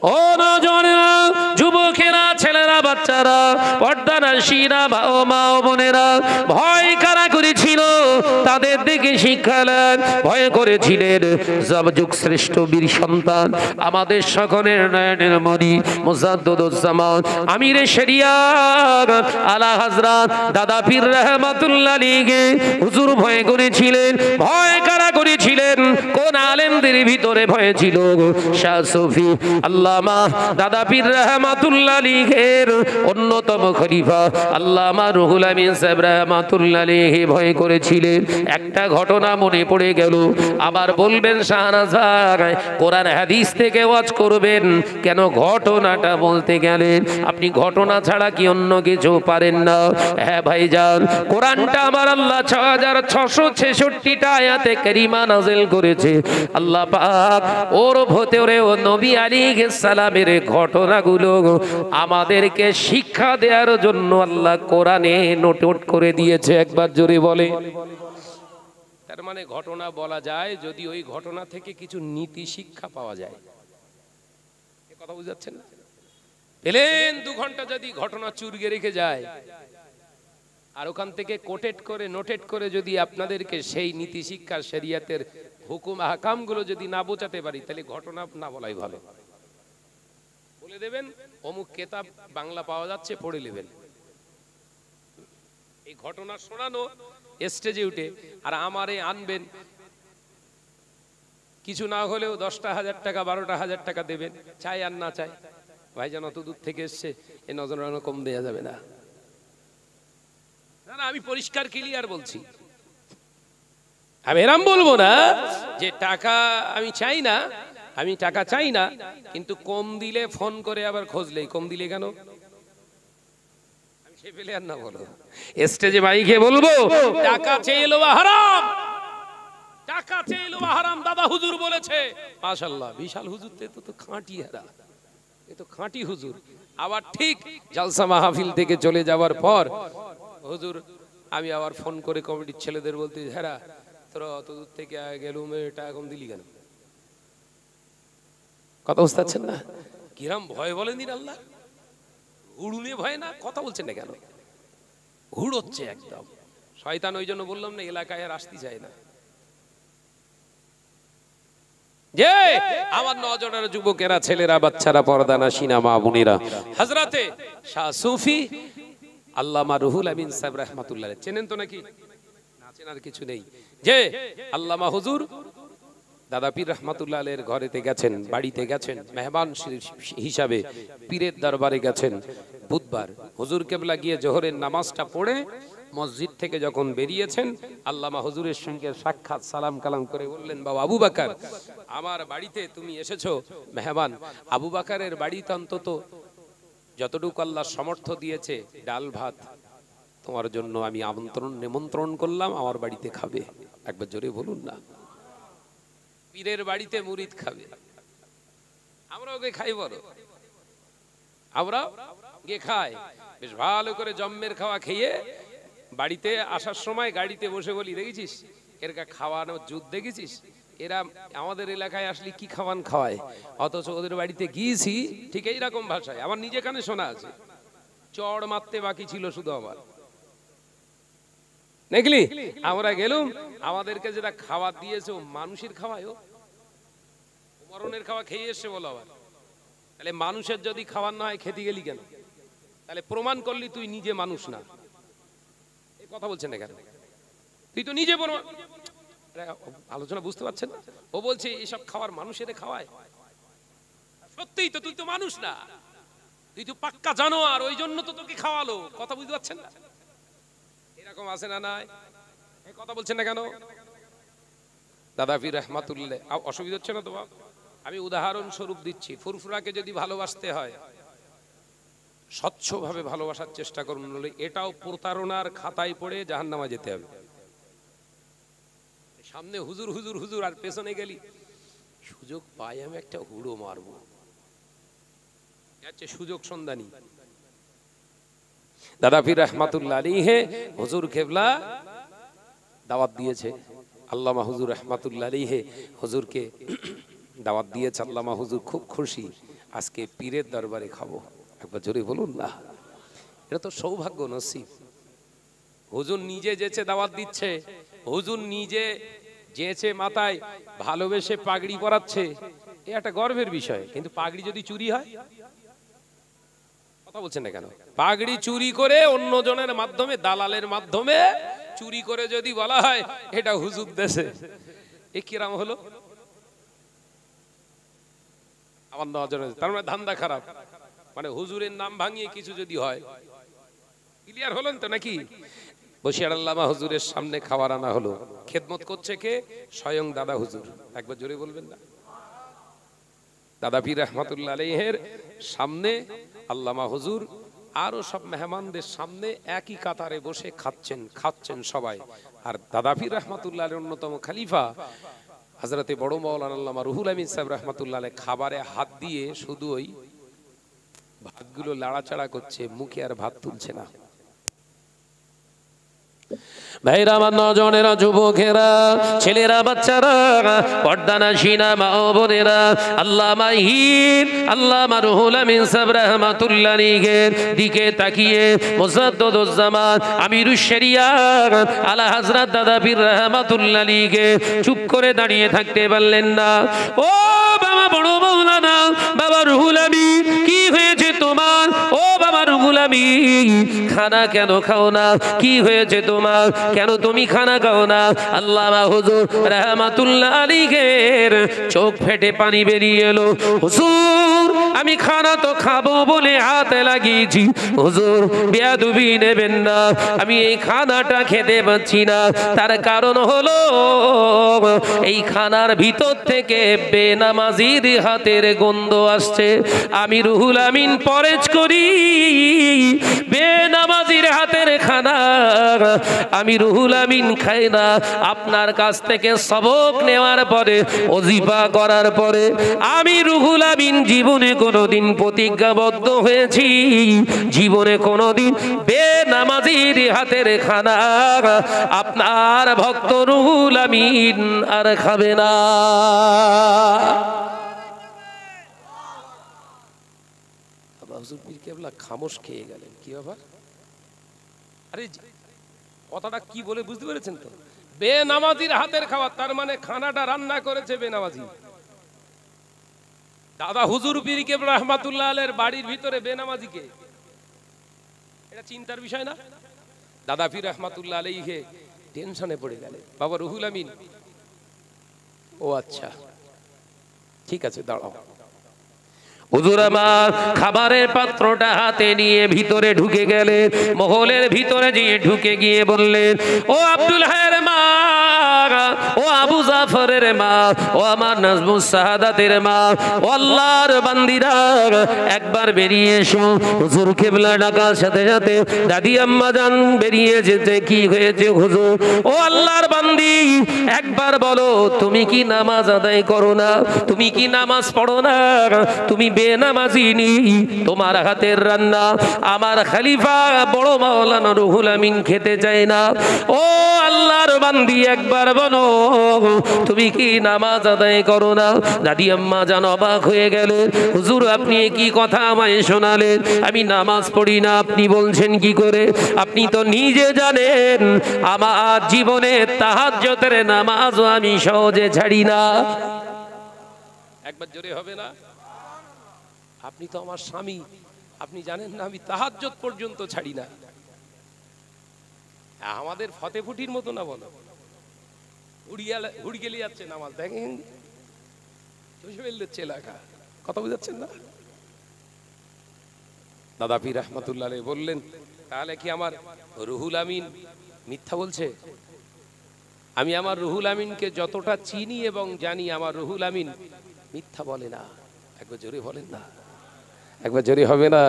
ও নওজওয়ানেরা, যুবকেরা, ছেলেরা, বাচ্চারা, পর্দানাশীরা, মা ও বোনেরা, ভয় কারা করেছিল তাদের দিকে শিক্ষা নেন। ভয় করেছিলেন যুগ শ্রেষ্ঠ বীর সন্তান, আমাদের সকলের নয়নের মণি মুজাদ্দুজ্জামান আমিরে শরিয়াত আলা হযরত দাদা পীর রহমাতুল্লাহ আলাইহি হুজুর ভয় করেছিলেন। ভয় কারা করেছিলেন? কোন আলেমদের ভিতরে ভয় ছিল? শাহ সুফি আল্লামা দাদা পীর রহমাতুল্লাহ আলাইহির অন্যতম খলিফা আল্লামা রুহুল আমিন সাহেব রহমাতুল্লাহ আলাইহি ভয় করেছিলেন। একটা ঘটনা মনে পড়ে গেল। আবার বলবেন শাহনাজ ভাই, কোরআন হাদিস থেকে ওয়াজ করবেন কেন? ঘটনাটা বলতে গেলেন আপনি ঘটনা ছাড়া কি অন্য কিছু পারেন না? হ্যাঁ ভাইজান, কোরআনটা আমার আল্লাহ 6666টা আয়াতে কারিমা নাযিল করেছে। আল্লাহ পাক ওর ভেতরে ও নবী আলাইহিস সালামের ঘটনাগুলো আমাদেরকে শিক্ষা দেওয়ার জন্য আল্লাহ কোরআনে নোট করে দিয়েছে। একবার জোরে বলে। তার মানে ঘটনা বলা যায় যদি ওই ঘটনা থেকে কিছু নীতি শিক্ষা পাওয়া যায়। এ কথা বুঝাচ্ছেন না? পেলেন 2 ঘন্টা যদি ঘটনা চুরগে রেখে যায় আর ওখান থেকে কোটেট করে নোটেট করে যদি আপনাদেরকে সেই নীতি শিক্ষা শরিয়তের হুকুম আহকামগুলো যদি না বোঝাতে পারি তাহলে ঘটনা না বলাই ভালো। বলে দেবেন অমুক কিতাব বাংলা পাওয়া যাচ্ছে, পড়ে নেবেন। এই ঘটনা শোনানো স্টেজে উঠে আর আমারে আনবেন, কিছু না হলেও 10,000 টাকা 12,000 টাকা দেবেন, চাই আর না চাই। ভাইজান অত দূর থেকে এসছে, এ নজরানা কম দেয়া যাবে না। না, আমি পরিষ্কার ক্লিয়ার বলছি। আমি এরম বলবো না যে টাকা আমি চাই না, আমি টাকা চাই না, কিন্তু কম দিলে ফোন করে আবার খোঁজলেই কম দিলে কেন? আমি সে পেলে আর না বলো, স্টেজে মাইকে বলবো টাকা চেয়ে লওয়া হারাম, টাকা চেয়ে লওয়া হারাম, দাদা হুজুর বলেছে। মাশাআল্লাহ, বিশাল হুজুর তো খাঁটি হারা, এ তো খাঁটি হুজুর। আবার ঠিক জালসা মাহফিল থেকে চলে যাওয়ার পর হুজুর আমি আবার ফোন করে কমিটির ছেলেদের বলতে, হেরা তোরা অত দূর থেকে গেলুম, টাকা কম দিলি কেন? কথা বুঝতে পারছেন না? কিরম ভয় বলেন দিন আল্লাহ, হুড়ুনে ভয় না? কথা বলছেন না কেন? হুড় হচ্ছে একদম শয়তান। ওই জন্য বললাম না এলাকায় আর আসতে চায় না। যে আমার নজরের যুবকেরা, ছেলেরা, বাচ্চারা, পর্দানাশীনা মা বোনেরা, হযরতে শাহ সুফি আল্লামা রুহুল আমিন সাহেব রাহমাতুল্লাহ আলাইহি চেনেন তো নাকি? না চেনার কিছু নেই। যে আল্লামা হুজুর দাদা পীর রহমাতুল্লাহ আলাইহির ঘরেতে গেছেন, বাড়িতে গেছেন, মেহমান হিসাবে পীরের দরবারে গেছেন। বুধবার হুজুর কেবলা গিয়ে জোহরের নামাজটা পড়ে মসজিদ থেকে যখন বেরিয়েছেন, আল্লামা হুজুরের সঙ্গে সাক্ষাৎ, সালাম কালাম করে বললেন, বাবা আবু বকর, আমার বাড়িতে তুমি এসেছো মেহমান। আবু বকরের বাড়িতে অন্তত যতটুকু আল্লাহ সামর্থ্য দিয়েছে ডাল ভাত তোমার জন্য আমি নিমন্ত্রণ করলাম, আমার বাড়িতে খাবে। একবার জোরে বলুন না। পীরের বাড়িতে মুরিদ খাবে, আমরা ওকে খাই, বলো আমরা গিয়ে খাই, বেশ ভালো করে জম্মের খাওয়া খেয়ে বাড়িতে আসার সময় গাড়িতে বসে বলি, দেখেছিস এর খাওয়ানোর যুদ্ধ, দেখেছিস এরা আমাদের এলাকায় আসলে কি খাওয়ান খাওয়ায়, অথচ ওদের বাড়িতে গিয়েছি ঠিক এইরকম ভাষায়। আমার নিজে কানে শোনা আছে, চড় মারতে বাকি ছিল শুধু আমার। দেখলি আমরা গেলুম, আমাদেরকে যেটা খাবার দিয়েছে ও মানুষের খাওয়ায়, ও মরণের খাওয়া খেয়ে এসছে বলো। আবার তাহলে মানুষের যদি খাবার না হয় খেতে গেলি কেন? তাহলে প্রমাণ করলি তুই নিজে মানুষ না। এই কথা বলছেন না কেন? তুই তো নিজে প্রমাণ। আলোচনা বুঝতে পারছেন না? ও বলছে এসব খাবার মানুষের খাওয়ায়। সত্যিই তো তুই তো মানুষ না, তুই তো পাক্কা জানোয়ার, ওই জন্য তো তোকে খাওয়ালো। কথা বুঝতে পারছেন না? এরকম আছে না নাই? এই কথা বলছেন না কেন? দাদা পীর রহমাতুল্লাহ, অসুবিধা হচ্ছে না তো? আমি উদাহরণ স্বরূপ দিচ্ছি। ফুরফুরাকে যদি ভালোবাসতে হয় স্বচ্ছভাবে ভালোবাসার চেষ্টা করুন, নইলে এটাও প্রতারণার খাতায় পড়ে জাহান্নামে যেতে হবে। সামনে হুজুর হুজুর হুজুর আর পেছনে গেলি সুযোগ পাই আমি একটা হুড়ো মারবো, আচ্ছা সুযোগ সন্ধানী। দাদা পীর রহমাতুল্লাহ আলাইহি হুজুর কেবলা দাওয়াত দিয়েছে, আল্লামা হুজুর রহমাতুল্লাহ আলাইহি হুজুরকে দাওয়াত দিয়েছে। আল্লামা হুজুর খুব খুশি, আজকে পীরের দরবারে খাবো, একবার জোরে বলুন না। এটা তো সৌভাগ্য নসিব। হুজুর নিজে যেচে দাওয়াত দিচ্ছে, হুজুর নিজে যেচে মাথায় ভালোবেসে পাগড়ি পরাচ্ছে, এ একটা গর্বের বিষয়। কিন্তু পাগড়ি যদি চুরি হয়, কথা বলছেন না কেন? পাগড়ি চুরি করে অন্য জনের মাধ্যমে, দালালের মাধ্যমে চুরি করে যদি বলা হয় এটা হুজুর দেশে, এ কিরাম হলো? আমার নজরে তার মানে ধান্দা খারাপ। মানে হুজুরের নাম ভাঙিয়ে কিছু যদি হয়, ক্লিয়ার হলেন তো নাকি? বসির আল্লামা হুজুরের সামনে খাবার আনা হলো, খেদমত করছে কে? স্বয়ং দাদা হুজুর, একবার জোরে বলবেন না? দাদা পীর রহমাতুল্লাহ আলাইহির সামনে আল্লামা হুজুর আরো সব মেহমানদের সামনে একই কাতারে বসে খাচ্ছেন সবাই। আর দাদা পীর রহমাতুল্লাহ আলাইহির অন্যতম খলিফা হযরতে বড় মাওলানা আল্লামা রুহুল আমিন সাহেব রহমাতুল্লাহ আলাইহি খাবারে হাত দিয়ে শুধু ওই ভাতগুলো লাড়াচাড়া করছে, মুখে আর ভাত তুলছে না। ভাইরা আমার, নজনেরা, যুবকেরা, ছেলেরা, বাচ্চারা, পর্দানাশীনা মা ও বোনেরা, আল্লামা হির আল্লামা রুহুল আমিন সাহেব রাহমাতুল্লাহ আলাইহির দিকে তাকিয়ে মুজাদ্দিদুজ্জামান আমিরুশ শরিয়াত আলা হযরত দাদা পীর রাহমাতুল্লাহ আলাইহি চুপ করে দাঁড়িয়ে থাকতে পারলেন না। ও বাবা বড় মাওলানা, বাবা রুহুল আমিন, কি হয়েছে তোমার? ও বাবা রুহুল আমিন, খানা কেন খাও না? কি হয়েছে তোমার? কেন তুমি খানা খাও না? আল্লামা হুজুর রাহমাতুল্লাহ আলাইহির চোখ ফেটে পানি বেরিয়ে এলো। হুজুর, আমি খানা তো খাবো বলে হাতে লাগিয়েছি, হুজুর বেয়াদবি নেবেন না, আমি এই খানাটা খেতে পাচ্ছি না। তার কারণ হলো এই খানার ভিতর থেকে বেনামাজির হাতের গন্ধ আসছে। আমি রুহুল আমিন পরেজ করি, বেনামাজির হাতের খানা আমি রুহুল আমিন খাই না। আপনার কাছ থেকে সবক নেওয়ার পরে, ওজিফা করার পরে আমি রুহুল আমিন জীবনে কোনোদিন প্রতিজ্ঞাবদ্ধ হয়েছি, জীবনে কোনোদিন বেনামাজির হাতের খানা আপনার ভক্ত রুহুল আমিন আর খাবে না। হুজুর পীর কেবলা খামোশ খেয়ে গেলেন। কি ব্যাপার? আরে কথাটা কি বলে বুঝতে পেরেছেন তো? বেনামাজির হাতের খাওয়া, তার মানে খানাটা রান্না করেছে বেনামাজি। দাদা হুজুর পীর কেবলা রহমাতুল্লাহ আলাইহির বাড়ির ভিতরে বেনামাজিকে, এটা চিন্তার বিষয় না? দাদা পীর রহমাতুল্লাহ আলাইহি টেনশনে পড়ে গেলেন। বাবা রুহুল আমিন, ও আচ্ছা ঠিক আছে দাঁড়াও। হুজুর আমার খাবারের পাত্রটা হাতে নিয়ে ভিতরে ঢুকে গেলেন। মহলের ভিতরে গিয়ে ঢুকে গিয়ে বললেন, ও আব্দুল হায়ের মা, ও আবু জাফরের মা, ও আমার নাজমুস সাহাদাতের মা, ও আল্লাহর বান্দিরা, একবার বেরিয়ে এসো। হুজুর কেবলা ডাকার সাথে সাথে দাদি আম্মা জান বেরিয়ে যেতে, কি হয়েছে হুজুর? ও আল্লাহর বান্দি, একবার বলো, তুমি কি নামাজ আদায় করো না? তুমি কি নামাজ পড়ো না? তুমি বেনামাজিনি, তোমার হাতের রান্না আমার খলিফা বড় মাওলানা রুহুল আমিন খেতে চায় না। ও আল্লাহর বান্দি, একবার বলো, তুমি কি নামাজ আদায় করো না? দাদি আম্মা জান অবাক হয়ে গেলেন। হুজুর, আপনি কি কথা আমায় শোনালেন? আমি নামাজ পড়ি না, আপনি বলছেন কি করে? আপনি তো নিজে জানেন আমার জীবনে তাহাজ্জুদের নামাজও আমি সহজে ছাড়ি না। একবার জোরে হবে না? আপনি তো আমার স্বামী, আপনি জানেন না আমি তাহাজ্জুদ পর্যন্ত ছাড়ি না। আমাদের ফতেফুটির মতো না, বলো উড়িয়ে যাচ্ছে নামাজ, দেখেন এলাকা, কথা বুঝাচ্ছেন না? দাদা পীর রহমাতুল্লাহ আলাইহি বললেন, তাহলে কি আমার রুহুল আমিন মিথ্যা বলছে? আমি আমার রুহুল আমিনকে যতটা চিনি এবং জানি, আমার রুহুল আমিন মিথ্যা বলে না। একবার জোরে বলেন না, একবার জোরে হবে না?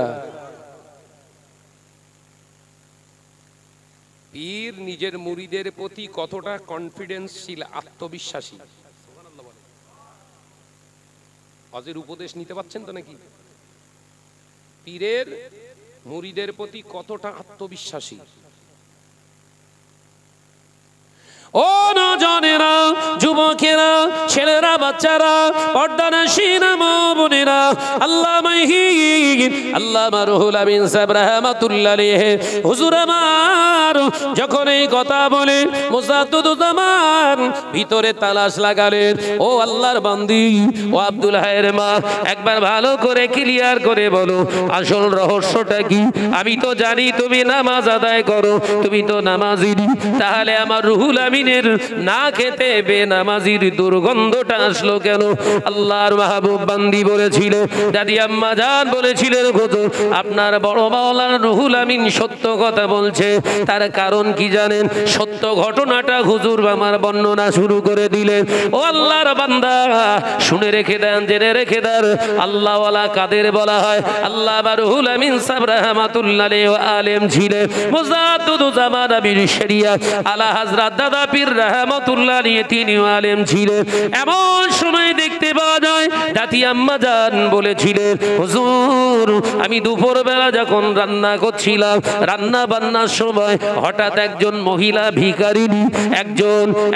পীর নিজের মুরিদের প্রতি কতটা কনফিডেন্সশীল, আত্মবিশ্বাসী। হজের উপদেশ নিতে পারছেন তো নাকি? পীরের মুরিদের প্রতি কতটা আত্মবিশ্বাসী। ও নজনেরা, যুবকেরা, ছেলেরা, বাচ্চারা, পর্দানশীল মা বোনেরা, আল্লামা মাহিন, আল্লামা রুহুল আমিন সাহেব রাহমাতুল্লাহ আলাইহি হুজুর আমার যখন এই কথা বলে মুজাদ্দুদুজ্জামান ভিতরে তালাশ লাগালেন। ও আল্লাহর বান্দি, ও আব্দুল হায়ের মা, একবার ভালো করে ক্লিয়ার করে বলো আসল রহস্যটা কি? আমি তো জানি তুমি নামাজ আদায় করো, তুমি তো নামাজি, তাহলে আমার রুহুল আমিনের না খেতে বেনামাজির দুর্গন্ধটা আসলো কেন? আল্লাহর মাহবুব বান্দি বলেছিল, দাদি আম্মা জান বলেছিলেন, হুজুর আপনার বড় মাওলানা রুহুল আমিন সত্য কথা বলছে। তার কারণ কি জানেন? সত্য ঘটনাটা হুজুর আমার বর্ণনা শুরু করে দিলেন। ও আল্লাহর বান্দা, শুনে রেখে দেন, জেনে রেখে দেন, আল্লাহওয়ালা কাদের বলা হয়? আল্লাহ রুহুল আমিন সাহেব রাহমাতুল্লাহ আলাইহি আলেম ছিলেন, মুজাদ্দুদুজ্জামান আমির শরিয়ত আলা হযরত দাদা পীর রাহমাতুল্লাহ আলাইহি তিনি আলেম ছিলেন। এমন সময় দেখতে পাওয়া যায় দাদি আম্মা জান বলেছিলেন, হুজুর আমি দুপুরবেলা যখন রান্না করছিলাম, রান্না বান্নার সময় হঠাৎ একজন মহিলা ভিখারিনী,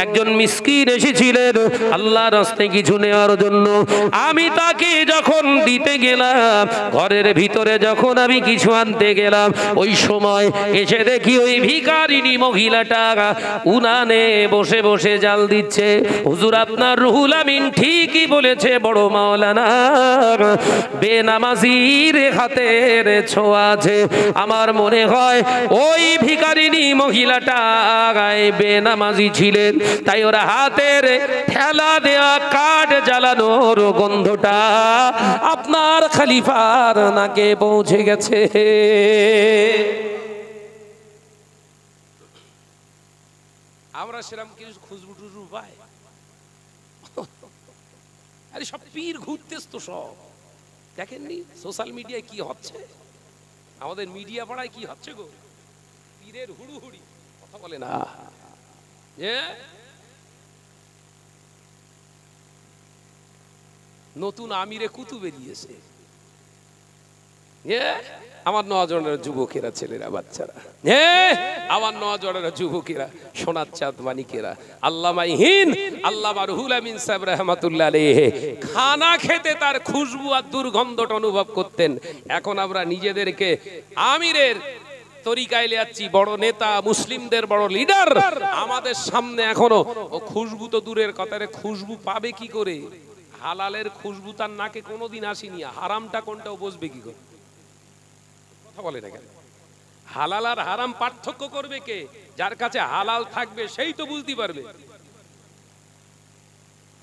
একজন মিসকিন এসেছিলেন আল্লাহর রাস্তায় কিছু নেওয়ার জন্য। আমি তাকে যখন দিতে গেলাম, ঘরের ভিতরে যখন আমি কিছু আনতে গেলাম, ওই সময় এসে দেখি ওই ভিখারিনী মহিলাটা উনানে বসে বসে জাল দিচ্ছে। হুজুর আপনার রুহুল আমিন ঠিকই বলেছে, বড় মাওলানা বেনামাজির হাতের ছোঁয়া আছে। আমার মনে হয় ওই ভিখারিনী মহিলাটা বেনামাজি ছিলেন, তাই ওরা হাতের ঠেলা দেয়া কাঠ জ্বালানোর গন্ধটা আপনার খলিফার নাকে পৌঁছে গেছে। আমরা সেরকম কিছু খুশবু টুসবু পাই? আরে সব পীর ঘুরতেছ তো, সব দেখেননি সোশ্যাল মিডিয়ায় কি হচ্ছে, আমাদের মিডিয়া পাড়ায় কি হচ্ছে গো? পীরের হুড়ুহুড়ি, কথা বলে না যে নতুন আমিরে কুতু বেরিয়েছে। আমার নজনের যুবকেরা, ছেলেরা, বাচ্চারা, আমার নজনের যুবকেরা, সোনার চাঁদ মানিকেরা, আল্লামা মাহিন আল্লামা রুহুল আমিন সাহেব রাহমাতুল্লাহ আলাইহি খানা খেতে তার খুশবু আর দুর্গন্ধটা অনুভব করতেন। এখন আমরা নিজেদেরকে আমিরের তরিকায় যাচ্ছি, বড় নেতা, মুসলিমদের বড় লিডার, আমাদের সামনে এখনো ও খুশবু তো দূরের কথা, খুশবু পাবে কি করে? হালালের খুশবু তার নাকে কোনোদিন আসেনি, হারামটা কোনটাও বসবে কি করে? কথা বলে না কেন? হালাল আর হারাম পার্থক্য করবে কে? যার কাছে হালাল থাকবে সেই তো বুঝতে পারবে।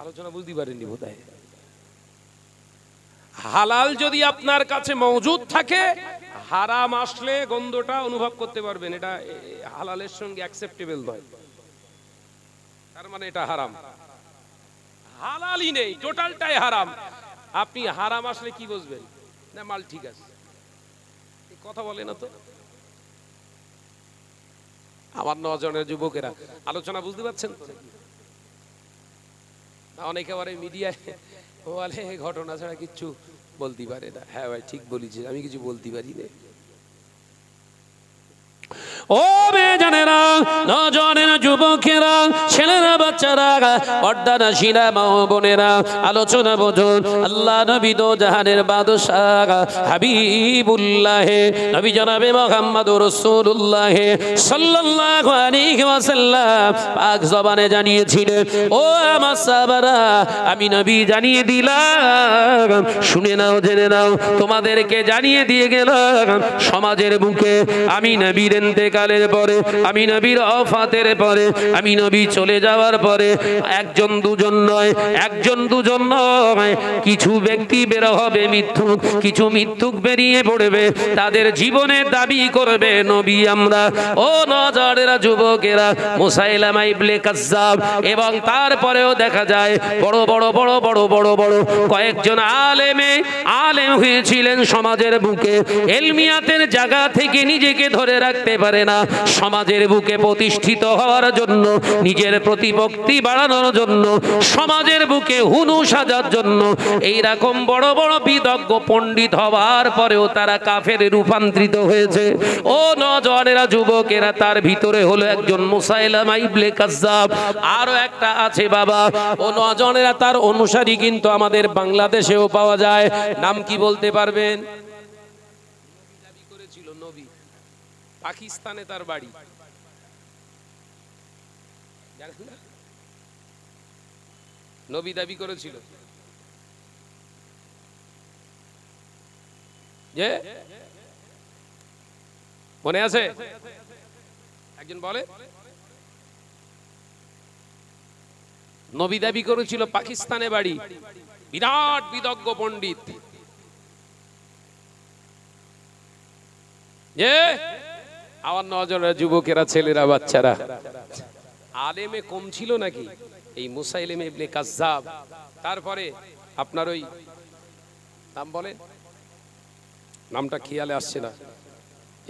আলোচনা বুঝতে পারেননি বোধহয়। হালাল যদি আপনার কাছে মজুদ থাকে, হারাম আসলে গন্ধটা অনুভব করতে পারবেন, এটা হালালের সঙ্গে অ্যাকসেপ্টেবল নয়, তার মানে এটা হারাম। হালালই নেই, টোটালটাই হারাম। আপনি হারাম আসলে কি বুঝবেন? না মাল ঠিক আছে, কথা বলে না তো। আমার নজনের যুবকেরা, আলোচনা বুঝতে পারছেন তো? অনেকে আবার মিডিয়ায় বলে ঘটনা ছাড়া কিচ্ছু বলতে পারে না। হ্যাঁ ভাই ঠিক বলিস, আমি কিছু বলতে পারি না। ও বেজানেরা, নজনেরা, যুবকেরা, ছেলেরা, বাচ্চারা, পর্দানশীলা মা বোনেরা, আলোচনা বুঝুন। আল্লাহ নবী দো জাহানের বাদশাহ হাবিবুল্লাহ নবী জনাবে মুহাম্মদুর রাসূলুল্লাহ সাল্লাল্লাহু আলাইহি ওয়াসাল্লাম পাক জবানে জানিয়েছিলেন, ও আমার সাহাবারা, আমি নবী জানিয়ে দিলাম, শুনে নাও, জেনে নাও, তোমাদেরকে জানিয়ে দিয়ে গেলাম, সমাজের বুকে আমি নবীর ইন্তেকালের পরে, আমি নবীর ওফাতের পরে, আমি নবী চলে যাওয়ার পরে একজন দুজন নয়, কিছু ব্যক্তি বের হবে মিথ্যুক, কিছু মিথ্যুক বেরিয়ে পড়বে, তাদের জীবনে দাবি করবে নবী আমরা। ও নজরেরা, যুবকেরা, মুসাইলামা ইবনে কাজ্জাব, এবং তারপরেও দেখা যায় বড় বড় কয়েকজন আলেম হয়েছিলেন সমাজের বুকে, এলমিয়াতের জায়গা থেকে নিজেকে ধরে রাখতে পারে পারে না, সমাজের বুকে প্রতিষ্ঠিত হওয়ার জন্য, নিজের প্রতিপত্তি বাড়ানোর জন্য, সমাজের বুকে হুনু সাজার জন্য এইরকম বড় বড় বিদজ্ঞ পণ্ডিত হওয়ার পরেও তারা কাফেরে রূপান্তরিত হয়েছে। ও নওজওয়ানেরা, যুবকেরা, তার ভিতরে হলো একজন মুসাইলামা ইবনে কাজ্জাব, আরো একটা আছে বাবা। ও নওজওয়ানেরা, তার অনুসারী কিন্তু আমাদের বাংলাদেশেও পাওয়া যায়। নাম কি বলতে পারবেন? দাবি করেছিল নবী, পাকিস্তানে তার বাড়ি, জানেন না? নবী দাবি করেছিল যে, মনে আছে? একজন বলে, নবী দাবি করেছিল পাকিস্তানে বাড়ি, বিরাট বিদজ্ঞ পণ্ডিত, যে আমার নওজওয়ান যুবকেরা, ছেলেরা, বাচ্চারা, আলেমে কম ছিল নাকি? এই মুসাইলিমা ইবনে কাজ্জাব। তারপরে আপনার ওই নাম বলেন, নামটা খেয়ালে আসছে না,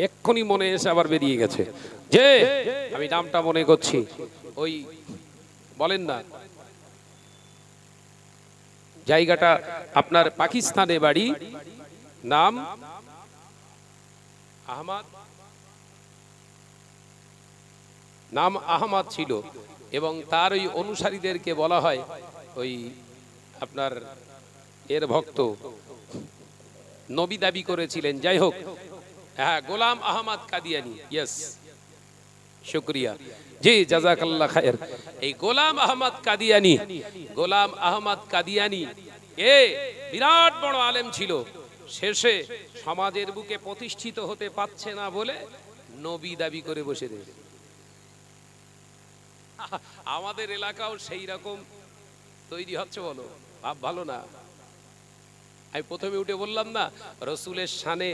এক্ষুনি মনে এসে আবার বেরিয়ে গেছে, যে আমি নামটা মনে করছি, ওই বলেন না, জায়গাটা আপনার পাকিস্তানে বাড়ি, নাম আহমদ, নাম আহমদ ছিল, এবং তার ওই অনুসারীদেরকে বলা হয় ওই আপনার এর ভক্ত, নবী দাবি করেছিলেন। যাই হোক, হ্যাঁ, গোলাম আহমদ কাদিয়ানি। ইয়েস, শুকরিয়া, জি, জাযাকাল্লাহ খায়ের। এই গোলাম আহমদ কাদিয়ানি, গোলাম আহমদ কাদিয়ানি এ বিরাট বড় আলেম ছিল, শেষে সমাজের বুকে প্রতিষ্ঠিত হতে পারছে না বলে নবী দাবি করে বসে রয়েছে। আমাদের এলাকাও সেই রকম তৈরি হচ্ছে, বলো, ভাব ভালো না? আমি প্রথমে উঠে বললাম না, রসুলের শানে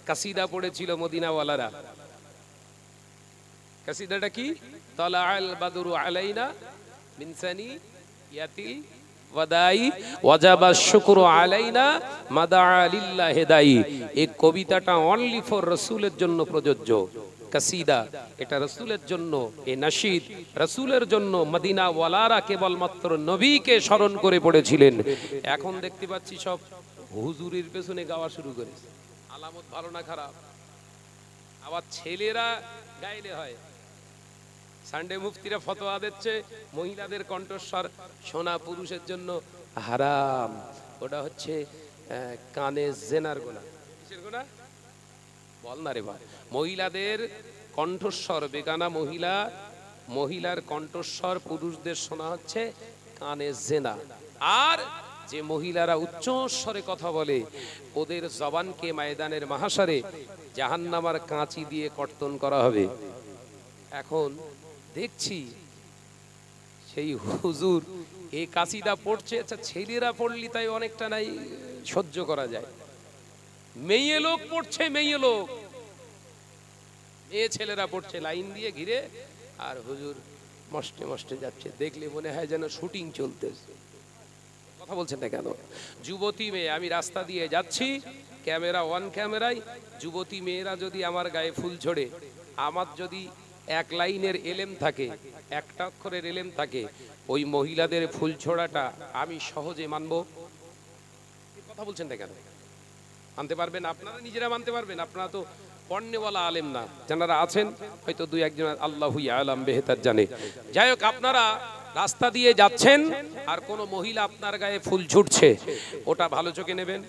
কাসিদা পড়েছিল মদিনাওয়ালারা। কাসিদাটা কি? তালাআল বাদরু আলাইনা মিন সানিয়াতিল ওয়াদাই ওয়াজাবা শুকরু আলাইনা মাদা লিল্লাহি দাই। এই কবিতাটা অনলি ফর রসুলের জন্য প্রযোজ্য। কাসিদা, এটা রসুলের জন্য, এই নাশিদ রসুলের জন্য। মদিনা ওয়ালারা কেবলমাত্র নবীকে স্মরণ করে পড়েছিলেন। এখন দেখতে পাচ্ছি সব হুজুরের পেছনে গাওয়া শুরু করেছে। আলামত ভালো না খারাপ? আবার ছেলেরা গাইলে হয়। সানডে মুফতিরা ফতোয়া দিচ্ছে মহিলাদের কণ্ঠস্বর শোনা পুরুষের জন্য হারাম। ওটা হচ্ছে কানে জেনার গুনাহ। কিসের গুনাহ? বল না রে ভাই। মহিলাদের কণ্ঠস্বর, বেগানা মহিলার কণ্ঠস্বর পুরুষদের শোনা হচ্ছে কানে জেনা। আর যে মহিলারা উচ্চ স্বরে কথা বলে, ওদের জবানকে ময়দানের মাহশরে জাহান্নামার কাঁচি দিয়ে কর্তন করা হবে। এখন দেখছি সেই হুজুর এই কাসিদা পড়ছে। আচ্ছা, ছেলেরা পড়লি তাই অনেকটা নাই সহ্য করা যায়, মেয়ে লোক পড়ছে, মেয়ে লোক, মেয়ে ছেলেরা পড়ছে লাইন দিয়ে ঘিরে, আর হুজুর মস্তে মস্তে যাচ্ছে। দেখলে মনে হয় যেন শুটিং চলতেছে। কথা বলছেন না কেন? যুবতী মেয়ে, আমি রাস্তা দিয়ে যাচ্ছি, ক্যামেরা ওয়ান ক্যামেরায়, যুবতী মেয়েরা যদি আমার গায়ে ফুল ঝোড়ে, আমার যদি এক লাইনের এলেম থাকে, একটা অক্ষরের এলেম থাকে, ওই মহিলাদের ফুল ছোড়াটা আমি সহজে মানবো? কথা বলছেন না কেন? মানতে পারবেন? আপনারা নিজেরা মানতে পারবেন? আপনারা তো পণ্যওয়ালা আলেম না, যারা আছেন হয়তো দুই একজন আল্লাহু আলাম বেহেতার জানে। যাই হোক, আপনারা রাস্তা দিয়ে যাচ্ছেন আর কোন মহিলা আপনার গায়ে ফুল ছুটছে, ওটা ভালো চোখে নেবেন?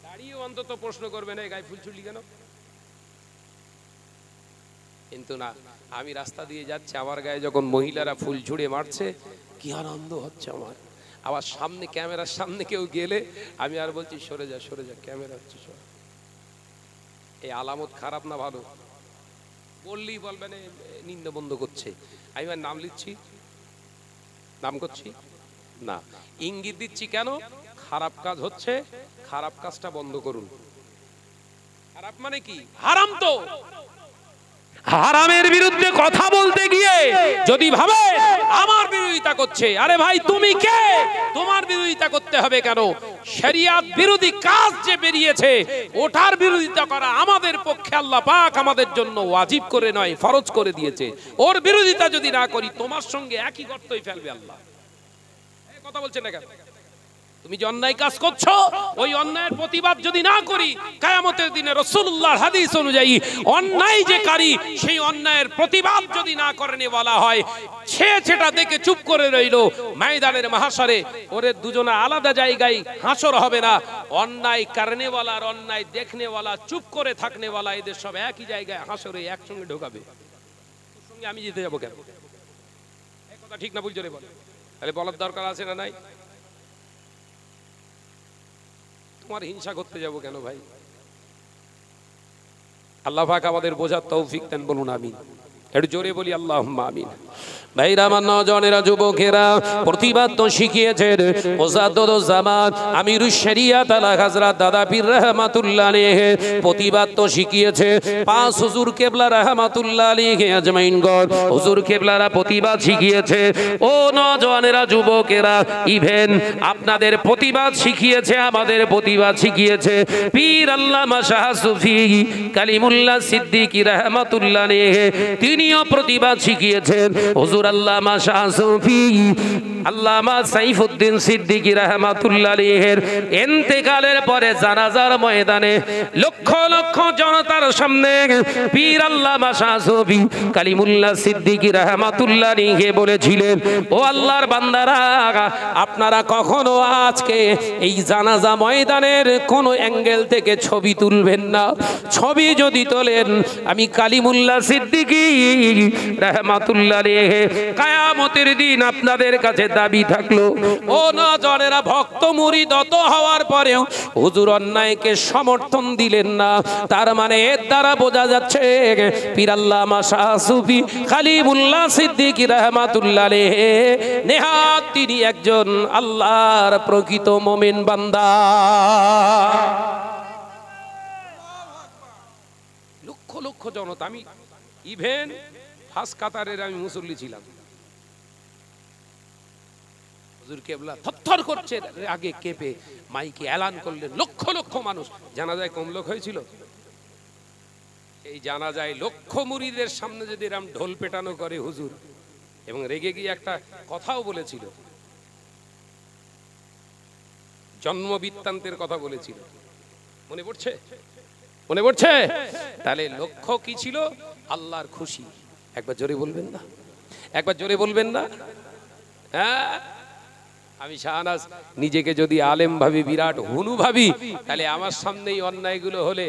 দাঁড়িয়ে অন্তত প্রশ্ন করবেন, এই গায়ে ফুল ছুটলি কেন? কিন্তু না, আমি রাস্তা দিয়ে যাচ্ছি, আমার গায়ে যখন মহিলারা ফুল ছুড়ে মারছে, কি আনন্দ হচ্ছে আমার। আবার সামনে, ক্যামেরার সামনে কেউ গেলে আমি আর বলছি সরে যা সরে যা, ক্যামেরা হচ্ছে সরে। এই আলামত খারাপ না ভালো? বললেই বলবেন নিন্দা বন্ধ করছে। আমি আর নাম লিখছি, নাম করছি না, ইঙ্গিত দিচ্ছি। কেন? খারাপ কাজ হচ্ছে, খারাপ কাজটা বন্ধ করুন। খারাপ মানে কি? হারাম। তো হারামের বিরুদ্ধে কথা বলতে গিয়ে যদি ভাবে আমার বিরোধিতা করছে, আরে ভাই তুমি কে? তোমার বিরোধিতা করতে হবে কেন? শরিয়াত বিরোধী কাজ যে বেরিয়েছে ওটার বিরোধিতা করা আমাদের পক্ষে আল্লাহ পাক আমাদের জন্য ওয়াজিব করে নয়, ফরজ করে দিয়েছে। ওর বিরোধিতা যদি না করি তোমার সঙ্গে একই গর্তই ফেলবে আল্লাহ। এই কথা বলছেন না কেন? তুমি যে অন্যায় কাজ করছো ওই অন্যায়ের প্রতিবাদ যদি না করি, কিয়ামতের দিনে রাসূলুল্লাহর হাদিস অনুযায়ী অন্যায় যে কারি সেই অন্যায়ের প্রতিবাদ যদি না করেনি বলা হয়, সে সেটা দেখে চুপ করে রইলো, ময়দানের মাহশরে ওরে দুজনে আলাদা জায়গায় হাসর হবে না। অন্যায় কারণেওয়ালা আর অন্যায় দেখনেওয়ালা, চুপ করে থাকনেওয়ালা, এদের সব একই জায়গায় হাসরে একসঙ্গে ঢোকাবে। সঙ্গে আমি যেতে যাবো কেন? এই কথা ঠিক না, বুঝলে বল? তাহলে বলার দরকার আছে না নাই? তোমার হিংসা করতে যাব কেন ভাই? আল্লাহ পাক আমাদের বোঝার তৌফিক দেন, বলুন আমিন। একটু জোরে বলি আল্লাহুম্মা আমিন। ভাইরা, আমার নওজওয়ানেরা, যুবকেরা, প্রতিবাদ তো শিখিয়েছেন ওস্তাদুজ্জামান আমিরুশ শরিয়াত আলা হযরত দাদা পীর রাহমাতুল্লাহ আলাইহি। প্রতিবাদ তো শিখিয়েছে পাঁচ হুজুর কেবলা রাহমাতুল্লাহ আলাইহি আজমাইন গণ। হুজুর কেবলারা প্রতিবাদ শিখিয়েছে। ও নওজওয়ানেরা, যুবকেরা, ইভেন আপনাদের প্রতিবাদ শিখিয়েছে, আমাদের প্রতিবাদ শিখিয়েছে পীর আল্লামা শাহ সুফি কালিমুল্লাহ সিদ্দিকী রাহমাতুল্লাহ আলাইহি। তিনিও প্রতিবাদ শিখিয়েছেন হুজুর আল্লামা শাহ সুফি আল্লামা সাইফুদ্দিন সিদ্দিকী রাহমাতুল্লাহ আলাইহির ইন্তেকালের পরে জানাজার ময়দানে লক্ষ লক্ষ জনতার সামনে পীর আল্লামা শাহ সুফি কালিমুল্লাহ সিদ্দিকী রাহমাতুল্লাহ আলাইহি বলেছিলেন, ও আল্লাহর বান্দারা, আপনারা কখনো আজকে এই জানাজা ময়দানের কোন অ্যাঙ্গেল থেকে ছবি তুলবেন না। ছবি যদি তোলেন, আমি কালিমুল্লাহ সিদ্দিকী রাহমাতুল্লাহ আলাইহি কিয়ামতের দিন আপনাদের কাছে দাবি থাকলো, ও নওজওয়ানেরা, ভক্ত মুরিদ অত হওয়ার পরেও হুজুর অন্যায়কে সমর্থন দিলেন না। তার মানে এর দ্বারা বোঝা যাচ্ছে পীর আল্লামা শাহ সুফি কালিমুল্লাহ সিদ্দিকী রাহমাতুল্লাহ আলাইহি নেহাত তিনি একজন আল্লাহর প্রকৃত মুমিন বান্দা। লক্ষ লক্ষ জনতা, আমি ইভেন ফার্স্ট কাতারের আমি মুসল্লি ছিলাম। হুজুর কেবলা থরথর করছে, আগে কেঁপে মাইকে এলান করলেন, লক্ষ লক্ষ মানুষ। জানাজায় কম লোক হয়েছিল? এই জানাজায় লক্ষ মুরিদের সামনে যদি এরকম ঢোল পেটানো করে হুজুর, এবং রেগে গিয়ে একটা কথাও বলেছিল, জন্ম বৃত্তান্তের কথা বলেছিল, মনে পড়ছে? মনে পড়ছে? তাহলে লক্ষ্য কি ছিল? আল্লাহর খুশি। একবার জোরে বলবেন না? একবার জোরে বলবেন না? হ্যাঁ, আমি শাহনাজ নিজেকে যদি আলেম ভাবি, বিরাট হুনু ভাবি, তাহলে আমার সামনেই অন্যায়গুলো হলে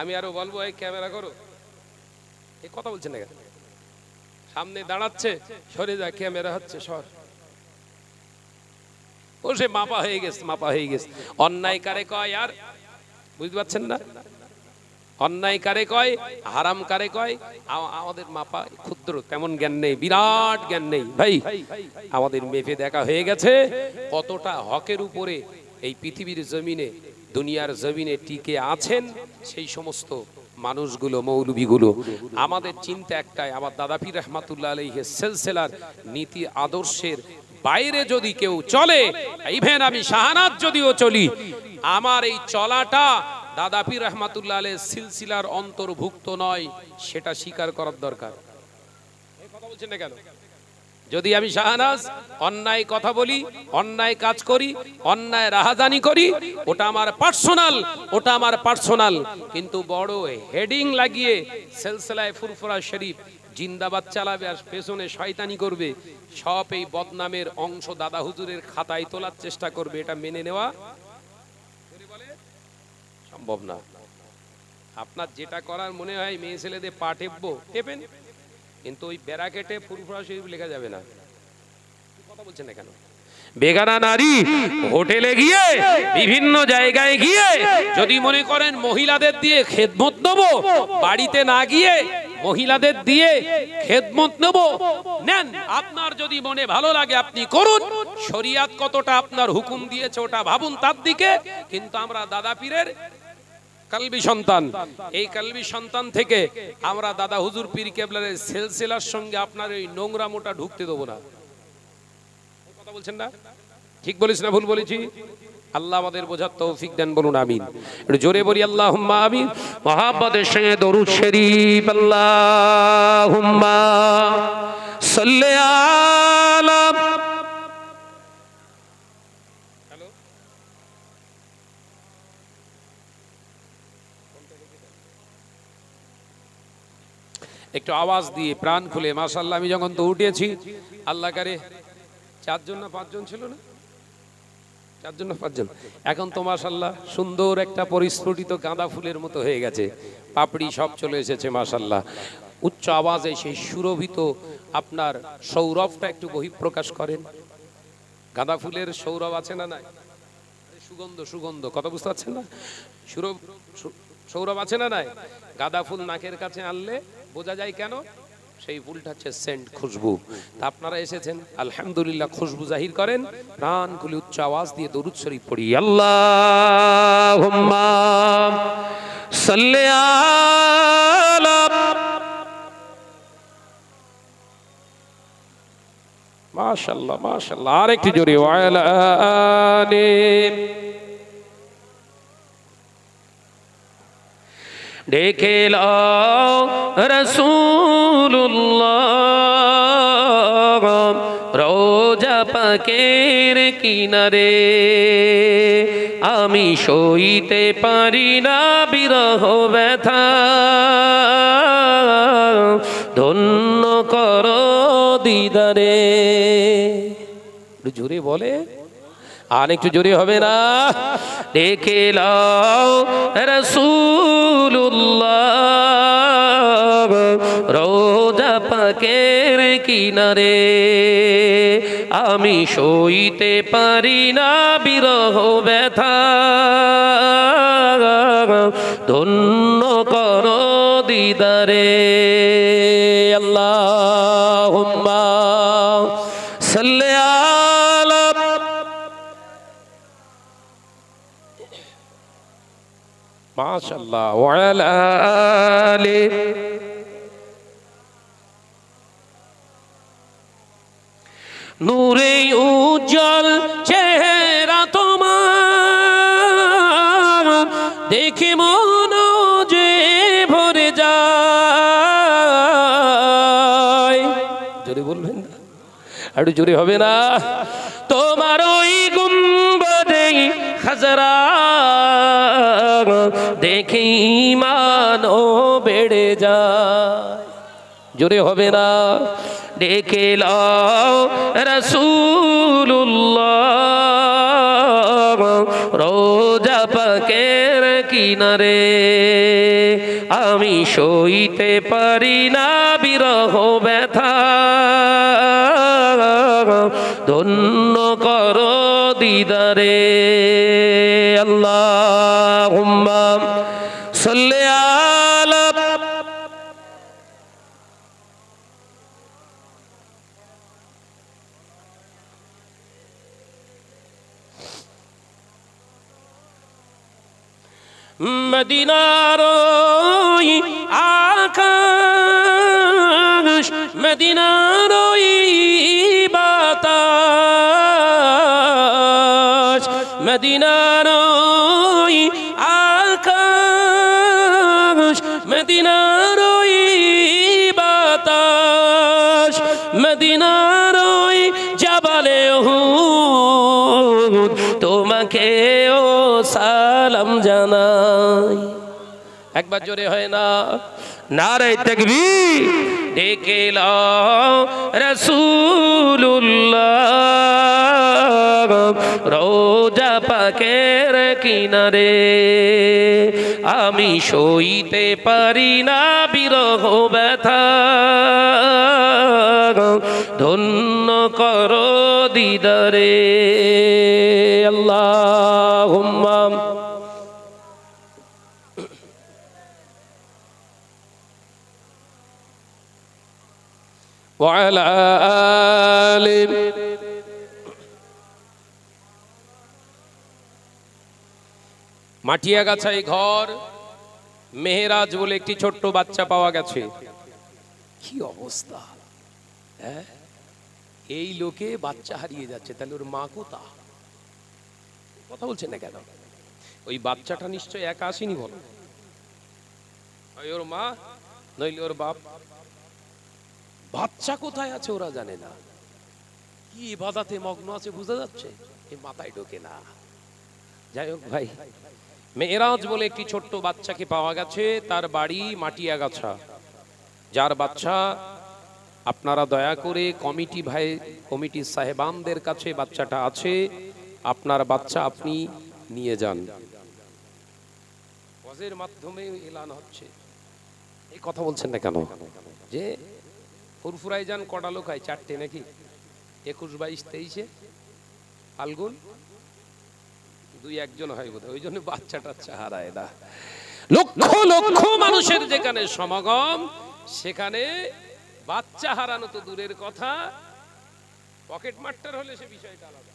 আমি আরো বলবো, এই ক্যামেরা করো। এই কথা বলছেন না কেন? সামনে দাঁড়াচ্ছে, সরে যা, ক্যামেরা হচ্ছে, সর। ও সে মাপা হয়ে গেছে, মাপা হয়ে গেছে। অন্যায় কারে কয়? আর বুঝতে পারছেন না? অন্যায় কারে কয়, হারাম কারে কয়? আমাদের মাপা ক্ষুদ্র, তেমন জ্ঞান নেই, বিরাট জ্ঞান নেই ভাই। আমাদের মেপে দেখা হয়ে গেছে কতটা হকের উপরে এই পৃথিবীর জমিনে, দুনিয়ার জমিনে টিকে আছেন সেই সমস্ত মানুষগুলো, মৌলবীগুলো। আমাদের চিন্তা একটাই, আমার দাদা পীর রাহমাতুল্লাহ আলাইহির সিলসিলার নীতি আদর্শের বাইরে যদি কেউ চলে, ইভেন আমি শাহনাজ যদিও চলি, আমার এই চলাটা দাদা পীর রাহমাতুল্লাহ আলাইহির সিলসিলার অন্তর্ভুক্ত নয়, সেটা স্বীকার করার দরকার। এই কথা বলছেন না কেন? যদি আমি শাহনাজ অন্যায় কথা বলি, অন্যায় কাজ করি, অন্যায় রাহাজানি করি, ওটা আমার পার্সোনাল, ওটা আমার পার্সোনাল। কিন্তু বড় হেডিং লাগিয়ে সিলসিলায়ে ফুরফুরা শরীফ জিন্দাবাদ চালাবে আর পেছনে শয়তানি করবে, সব এই বদনামের অংশ দাদা হুজুরের খাতায় তোলার চেষ্টা করবে, এটা মেনে নেওয়া সম্ভব না। আপনার যেটা করার মনে হয় মেয়ে ছেলেদের পা টেপবো, টেপেন, কিন্তু ওই ব্যারাকেটে ফুরফুরা শরীফ লেখা যাবে না। কথা বলছেন না কেন? বেগানা নারী হোটেলে গিয়ে, বিভিন্ন জায়গায় গিয়ে যদি মনে করেন মহিলাদের দিয়ে খেদমত নেব, বাড়িতে না গিয়ে মহিলাদের দিয়ে খেদমত নেব, নেন। আপনার যদি মনে ভালো লাগে আপনি করুন, শরিয়াত কতটা আপনার হুকুম দিয়েছে ওটা ভাবুন তার দিকে। কিন্তু আমরা দাদা পীরের কালবি সন্তান, এই কালবি সন্তান থেকে আমরা দাদা হুজুর পীর কেবলার সিলসিলার সঙ্গে আপনার এই নোংরামোটা ঢুকতে দেবো না। কথা বলছেন না? ঠিক বলিস না ভুল বলেছি? আল্লাহ আমাদের বোঝার তৌফিক দেন, বলুন আমিন। একটু জোরে বলি আল্লাহুম্মা আমিন। মহাব্বতের সঙ্গে দরুদ শরীফ। আল্লাহুম্মা সাল্লি আলা। একটু আওয়াজ দিয়ে প্রাণ খুলে মাশাআল্লাহ। আমি যখন তো উঠেছি আল্লাহ কারে 4 জন না 5 জন ছিল না, 4 জন না 5 জন। এখন তো মাশাআল্লাহ সুন্দর একটা পরিস্ফুটিত গাঁদা ফুলের মতো হয়ে গেছে, পাপড়ি সব চলে এসেছে মাশাআল্লাহ। উচ্চ আওয়াজে সেই সুরভিত আপনার সৌরভটা একটু বহিঃপ্রকাশ করেন। গাঁদা ফুলের সৌরভ আছে না নাই? সুগন্ধ, সুগন্ধ, কথা বুঝতে পারছেন না? সৌরভ আছে না নাই? গাঁদা ফুল নাকের কাছে আনলে বোঝা যায় কেন? সেই ফুলটা হচ্ছে সেন্ট, খুশবু। তা আপনারা এসেছেন আলহামদুলিল্লাহ, খুশবু জাহির করেন, প্রাণ খুলে উচ্চ আওয়াজ দিয়ে দরুদ শরীফ পড়ি। আল্লাহুম্মা সাল্লি আলা। মাশাআল্লাহ মাশাআল্লাহ। আরেকটু জোরে ওয়া আলা আলি। ডেকে লাও রাসূলুল্লাহ রোজা পাকের কিনারে, আমি সইতে পারি না বিরহ ব্যথা, ধন্য করো দিদারে। জোরে বলে, আর একটু জোরে হবে না? দেখে লাও রাসূলুল্লাহ রোজা পাকের কিনারে, আমি সইতে পারি না বিরহ ব্যথা, ধন্য করো দিদারে। আল্লাহুম্মা সাল্লি আলা। মাশাআল্লাহ ওয়া আলা আলি। নূরে উজ্জ্বল চেহারা তোমার, দেখে মন যে ভরে যায়। জোরে বলবেন না? একটু জোরে হবে না? তোমার ওই গুম্বদে খাজরা দেখে ঈমান ও বেড়ে যায়। জোরে হবে না? ডেকে লাও রাসূলুল্লাহ রোজা পাকের কিনারে, আমি সইতে পারি না বিরহ ব্যথা, ধন্য করো দিদারে। আল্লাহুম্মা সাল্লি আলা। মদিনার ওই আকাশ, মদিনার ওই বাতাস, মদিনার ওই আকাশ, মদিনার ওই বাতাস, মদিনার ওই জাবালে উহুদ, তোমাকে ও সালাম জানাই। একবার জোরে হয় না? নারে তাকবীর। ডেকে লাও রাসূলুল্লাহ রোজা পাকের কিনারে, আমি সইতে পারি না বিরহ ব্যথা, ধন্য করো দিদারে। আল্লাহুম্মা ওয়া আলা আলি। মাটিয়াগাছায় ঘর, মেহেরাজ বলে একটি ছোট্ট বাচ্চা পাওয়া গেছে। কি অবস্থা! এই লোকে বাচ্চা হারিয়ে যাচ্ছে, তাহলে ওর মা কোথা? কথা বলছেন না কেন? ওই বাচ্চাটা নিশ্চয়ই একা আসেনি, বলো। ওই ওর মা নইলে ওর বাপ। বাচ্চা কোথায় আছে ওরা জানে না, কি ইবাদতে মগ্ন আছে বোঝা যাচ্ছে, এ মাথায় ঢোকে না। যাই হোক ভাই, মেয়েরাজ বলে একটি ছোট্ট বাচ্চাকে পাওয়া গেছে, তার বাড়ি মাটিয়াগাছা। যার বাচ্চা আপনারা দয়া করে কমিটি সাহেবানদের কাছে বাচ্চাটা আছে, আপনার বাচ্চা আপনি নিয়ে যান। ওয়াজের মাধ্যমে এলান হচ্ছে, এই কথা বলছেন না কেন? যে ফুরফুরাই যান কটা লোক হয়? 4টে নাকি? 21, 22, 23 ফাল্গুন 2-1 জন হয় বোধ হয়, ওই জন্য বাচ্চাটা হারায় না। লক্ষ লক্ষ মানুষের যেখানে সমাগম, সেখানে বাচ্চা হারানো তো দূরের কথা, পকেট মারটার হলে সে বিষয়টা আলাদা।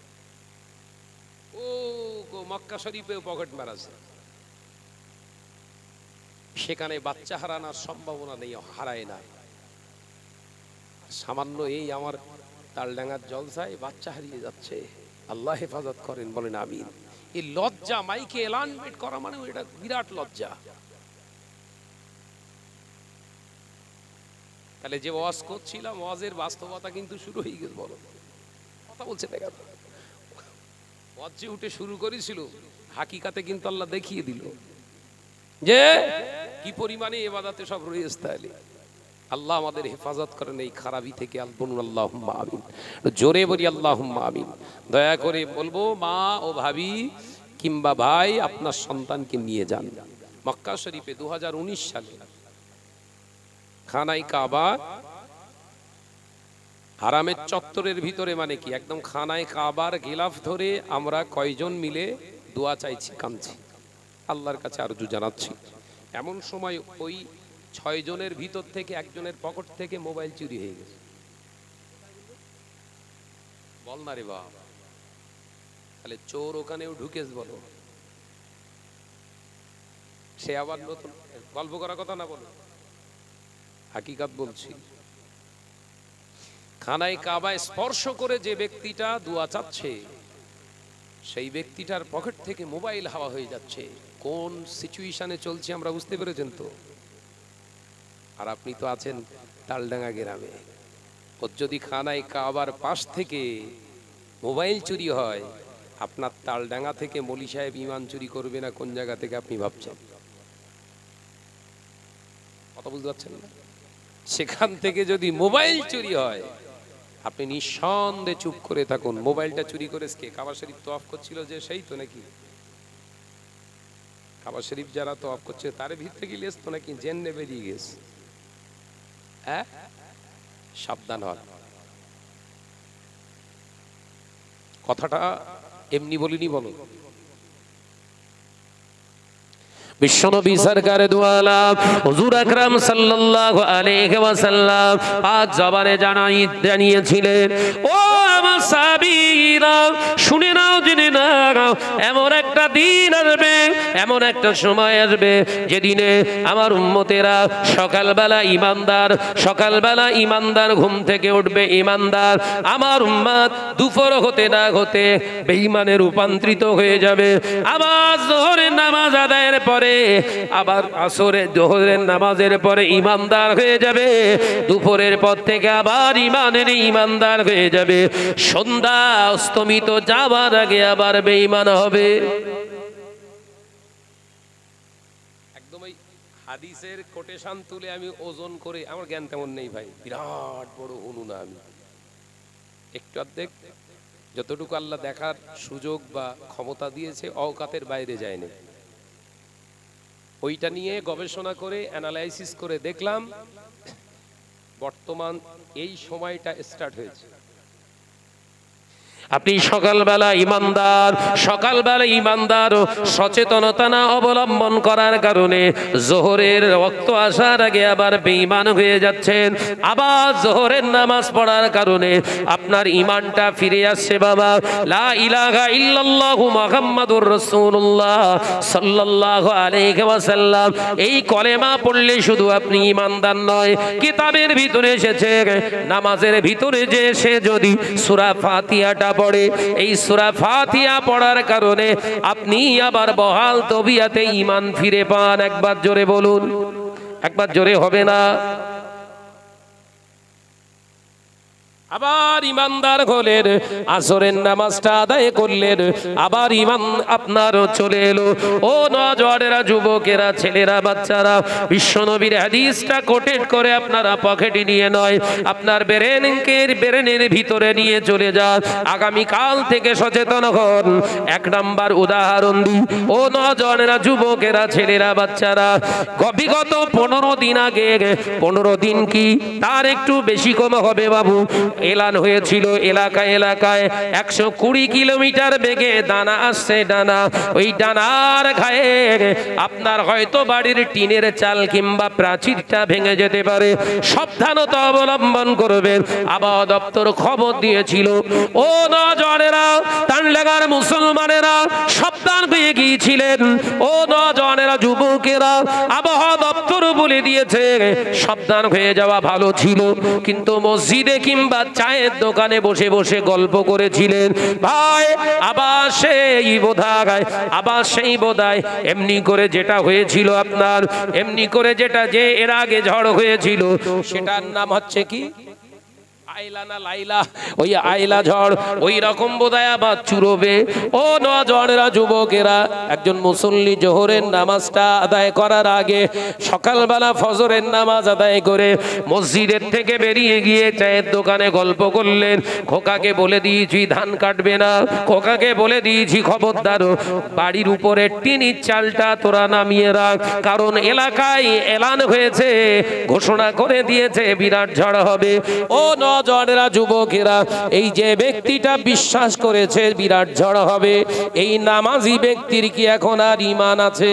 ও মক্কা শরীফেও পকেট মারাছে, সেখানে বাচ্চা হারানোর সম্ভাবনা নেই, হারায় না। সামান্য এই আমার তালডাঙ্গার জলসায় বাচ্চা হারিয়ে যাচ্ছে, আল্লাহ হেফাজত করেন, বলেন আমিন। এই লজ্জা, মাইকে এলানমেন্ট করা মানে এটা বিরাট লজ্জা। তাহলে যে ওয়াজ করছিলাম, ওয়াজের বাস্তবতা কিন্তু শুরু হয়ে গেছে, বলো। কথা বলছে দেখা, ওয়াজ যে উঠে শুরু করেছিল, হাকিকাতে কিন্তু আল্লাহ দেখিয়ে দিল যে কি পরিমাণে ইবাদতে সব রয়েছে। তাহলে আল্লাহ আমাদের হেফাজত করেন এই খারাপি থেকে, আল্লাহুম্মা আমিন। জোরে বলি আল্লাহুম্মা আমিন। দয়া করে বলবো, মা ও ভাবি কিংবা ভাই, আপনার সন্তানকে নিয়ে যান মক্কা শরীফে 2019 সালে খানায় কাবা হারামের চত্বরের ভিতরে, মানে কি একদম খানায় কাবার গিলাফ ধরে আমরা কয়জন মিলে দোয়া চাইছি, কাঁদছি, আল্লাহর কাছে আরজু জানাচ্ছি। এমন সময় ওই 6 জনের ভিতর থেকে একজনের পকেট থেকে মোবাইল চুরি হয়ে গেছে। বল না রে বাবা, তাহলে চোর ওখানেও ঢুকেছে, বলো। সে আবার নতুন গল্প করার কথা না, বলো, হাকিকাত বলছি। খানায় কাবায় স্পর্শ করে যে ব্যক্তিটা দোয়া চাচ্ছে, সেই ব্যক্তিটার পকেট থেকে মোবাইল হাওয়া হয়ে যাচ্ছে। কোন সিচুয়েশনে চলছে আমরা বুঝতে পেরেছেন তো? আর আপনি তো আছেন তালডাঙ্গা গ্রামে, ওর যদি খানায় কাবার পাশ থেকে মোবাইল চুরি হয়, আপনার তালডাঙ্গা থেকে মলি সাহেব ইমান চুরি করবে না কোন জায়গা থেকে আপনি ভাবছেন? কথা বুঝতে পারছেন না? সেখান থেকে যদি মোবাইল চুরি হয়, আপনি নিঃসন্দেহে চুপ করে থাকুন। মোবাইলটা চুরি করেছে কে? কাবা শরীফ তওয়াফ করছিল যে, সেই তো নাকি? কাবা শরীফ যারা তওয়াফ করছে তার ভিতরে কি লেস তো নাকি জেনে বেরিয়ে গেছে? হ্যাঁ, সাবধান হন। কথাটা এমনি বলিনি, বলো। বিশ্বনবী সরকার দু আলাম হুজুর আকরাম সাল্লাল্লাহু আলাইহি ওয়াসাল্লাম পাক জবানে জানিয়েছিলেন, ও আমার সাহাবীরা শুনে নাও, জেনে নাও, এমন একটা দিন আসবে, এমন একটা সময় আসবে, যেদিনে আমার উম্মতেরা সকালবেলা ইমানদার ঘুম থেকে উঠবে ইমানদার, আমার উম্মত দুপুর হতে না হতে বেঈমানে রূপান্তরিত হয়ে যাবে। আবার যোহরের নামাজ আদায়ের পরে, আবার আসরের জোহরের নামাজের পরে ইমানদার হয়ে যাবে, দুপুরের পর থেকে আবার ইমানদার হয়ে যাবে, সন্ধ্যা অস্তমিত যাবার আগে আবার বেঈমান হবে। একদম এই হাদিসের কোটেশন তুলে আমি ওজন করে, আমার জ্ঞান তেমন নেই ভাই, বিরাট বড় হনু না আমি, একটু অর্ধেক যতটুকু আল্লাহ দেখার সুযোগ বা ক্ষমতা দিয়েছে অওকাতের বাইরে যায়নি। ওইটা নিয়ে গবেষণা করে অ্যানালাইসিস করে দেখলাম, বর্তমান এই সময়টা স্টার্ট হয়েছে। আপনি সকালবেলা ইমানদার সচেতনতা না অবলম্বন করার কারণে যোহরের ওয়াক্ত আসার আগে আবার বেঈমান হয়ে যাচ্ছেন। আবার যোহরের নামাজ পড়ার কারণে আপনার ঈমানটা ফিরে আসছে। বাবা, লা ইলাহা ইল্লাল্লাহু মুহাম্মাদুর রাসূলুল্লাহ সাল্লাল্লাহু আলাইহি ওয়াসাল্লাম, এই কলেমা পড়লে শুধু আপনি ঈমানদার নয়, কিতাবের ভিতরে এসেছে নামাজের ভিতরে যে সে যদি সূরা ফাতিহাটা পড়ে, এই সূরা ফাতিহা পড়ার কারণে আপনি আবার বহাল তবিয়াতে ঈমান ফিরে পান। একবার জোরে বলুন, একবার জোরে হবে না? আবার ইমানদার হলেন, আসরের নামাজটা আদায় করলেন, আবার ইমান আপনার চলে এলো। ও নওজওয়ানেরা, যুবকেরা, ছেলেরা, বাচ্চারা, বিশ্বনবীর হাদিসটা কোটেট করে আপনারা পকেটে নিয়ে নয়, আপনার ব্রেনের ভিতরে নিয়ে চলে যান। আগামী কাল থেকে সচেতন হন। এক নাম্বার উদাহরণ দিই, ও নওজওয়ানেরা, যুবকেরা, ছেলেরা, বাচ্চারা, বিগত 15 দিন আগে, 15 দিন কি তার একটু বেশি কম হবে বাবু, এলান হয়েছিল এলাকায় এলাকায় 120 কিলোমিটার বেগে দানা আসছে, ডানা। ওই ডানার গায়ে আপনার হয়তো বাড়ির টিনের চাল কিংবা প্রাচীরটা ভেঙে যেতে পারে, সাবধানতা অবলম্বন করবেন। আবহাওয়া দপ্তর খবর দিয়েছিল, ও নওজওয়ানেরা, তানলাগার মুসলমানেরা সাবধান হয়ে গিয়েছিলেন। ও নওজওয়ানেরা, যুবকেরা, আবহাওয়া দপ্তর বলে দিয়েছে সাবধান হয়ে যাওয়া ভালো ছিল, কিন্তু মসজিদে কিংবা চায়ের দোকানে বসে বসে গল্প করেছিলেন। ভাই, আবার সেই বোধহয় এমনি করে যেটা হয়েছিল আপনার, এমনি করে যেটা যে এর আগে ঝড় হয়েছিল, সেটার নাম হচ্ছে কি আইলা না লাইলা, ওই আইলা ঝড়, ওই রকম বোধহয় আবার চুরবে। ও নওজওয়ানেরা, যুবকেরা, একজন মুসল্লি জোহরের নামাজটা আদায় করার আগে সকালবেলা ফজরের নামাজ আদায় করে মসজিদের থেকে বেরিয়ে গিয়ে চায়ের দোকানে গল্প করলেন। খোকাকে বলে দিয়েছি ধান কাটবে না, খোকাকে বলে দিয়েছি খবরদার বাড়ির উপরে টিনের চালটা তোরা নামিয়ে রাখ, কারণ এলাকায় এলান হয়েছে, ঘোষণা করে দিয়েছে বিরাট ঝড় হবে। ও নওজওয়ানেরা, যুবকেরা, এই যে ব্যক্তিটা বিশ্বাস করেছে বিরাট ঝড় হবে, এই নামাজি ব্যক্তির কি এখন আর ঈমান আছে?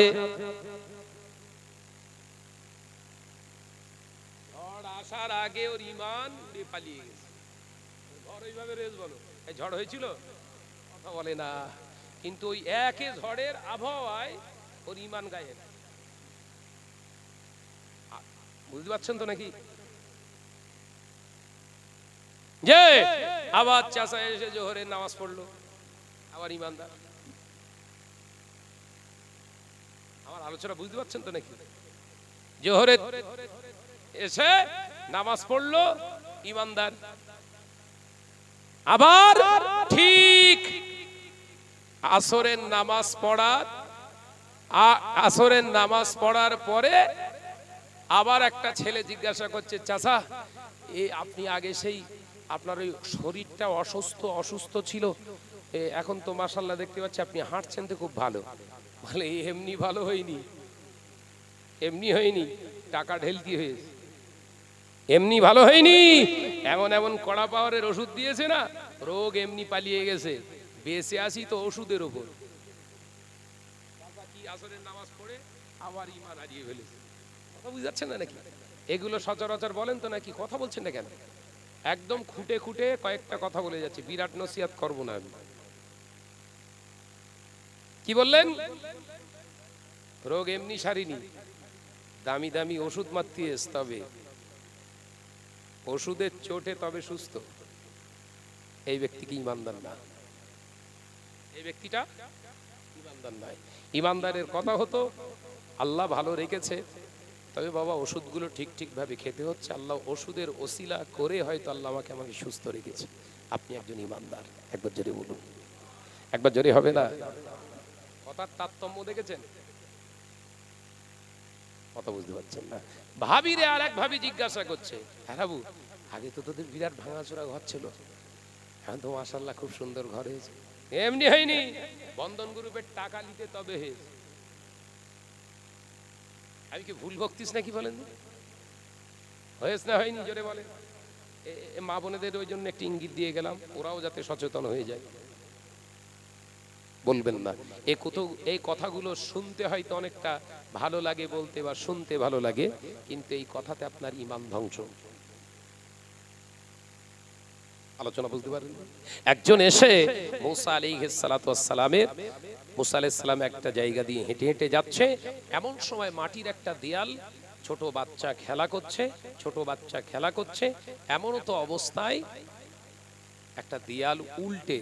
ঝড় আসার আগে ওর ঈমান পালিয়ে গেছে। ঝড় ওইভাবে রেস বলো, এই ঝড় হয়েছিল, কথা বলে না, কিন্তু ওই একই ঝড়ের আবহাওয়ায় ওর ঈমান গায়েব। বুঝতে পারছেন তো নাকি? যে আবার চাচা এসে জোহরের নামাজ পড়লো, আবার ইমানদার। আমার আলোচনা বুঝতে পারছেন তো নাকি? জোহরে এসে নামাজ পড়লো, ইমানদার। আবার ঠিক আসরের নামাজ পড়ার পরে আবার একটা ছেলে জিজ্ঞাসা করছে, চাচা আপনি আগে সেই আপনার ওই শরীরটা অসুস্থ ছিল, এখন তো মাশাআল্লাহ দেখতে পাচ্ছি আপনি হাঁটছেন তো খুব ভালো। বলে এমনি ভালো হয়নি, এমনি হয়নি, টাকা ঢেলতি হয়েছে, এমনি ভালো হয়নি, এমন এমন কড়া পাওয়ারের ওষুধ দিয়েছে না, রোগ এমনি পালিয়ে গেছে, বেঁচে আসি তো ওষুধের উপর। কি আসরের নামাজ পড়ে আবার ঈমান হারিয়ে ফেলেছে। কথা বুঝাচ্ছেন না নাকি? এগুলো সচরাচর বলেন তো নাকি? কথা বলছেন না কেন? একদম খুঁটে খুঁটে কয়েকটা কথা বলে যাচ্ছে, বিরাট নসিহত করব না আমি। কি বললেন? রোগ এমনি সারিনি, দামি দামি ওষুধ মাত্রিয়েস, তবে ওষুধের চোটে তবে সুস্থ। এই ব্যক্তি কি ইমানদার না? এই ব্যক্তিটা ইমানদার নয়। ইমানদারের কথা হতো আল্লাহ ভালো রেখেছে, তবে বাবা ওষুধগুলো ঠিক ভাবে খেতে হচ্ছে, আল্লাহ ওষুধের ওসিলা করে হয়তো আল্লাহ আমাকে সুস্থ রেখেছে। আপনি একজন ইমানদার। একবার জোরে বলুন, একবার জোরে হবে না? কথার তারতম্য দেখেছেন? কথা বুঝতে পারছেন না? ভাবিরে আর এক ভাবি জিজ্ঞাসা করছে, হ্যাঁ বাবু, আগে তো তোদের বিরাট ভাঙাচোরা ঘর ছিল, এখন তো মাশাআল্লাহ খুব সুন্দর ঘর হয়েছে। এমনি হয়নি, বন্ধন গ্রুপের টাকা নিতে তবে হয়েছে। আমি কি ভুল ভক্তিস নাকি বলেন? হয়েছে না হয়নি? জোরে বলেন। মা বোনেদের ওই জন্য একটি ইঙ্গিত দিয়ে গেলাম, ওরাও যাতে সচেতন হয়ে যায়। বলবেন না? এই কথাগুলো শুনতে হয়তো অনেকটা ভালো লাগে বলতে বা শুনতে ভালো লাগে, কিন্তু এই কথাতে আপনার ঈমান ধ্বংস। আলোচনা বুঝতে পারেন? একজন এসে মুসা আলাইহিস সালাতু ওয়াস সালামের, মুসা আলাইহিস সালাম একটা জায়গা দিয়ে হেঁটে হেঁটে যাচ্ছে, এমন সময় মাটির একটা দেয়াল, ছোট বাচ্চা খেলা করছে, এমন তো অবস্থায় একটা দেয়াল উল্টে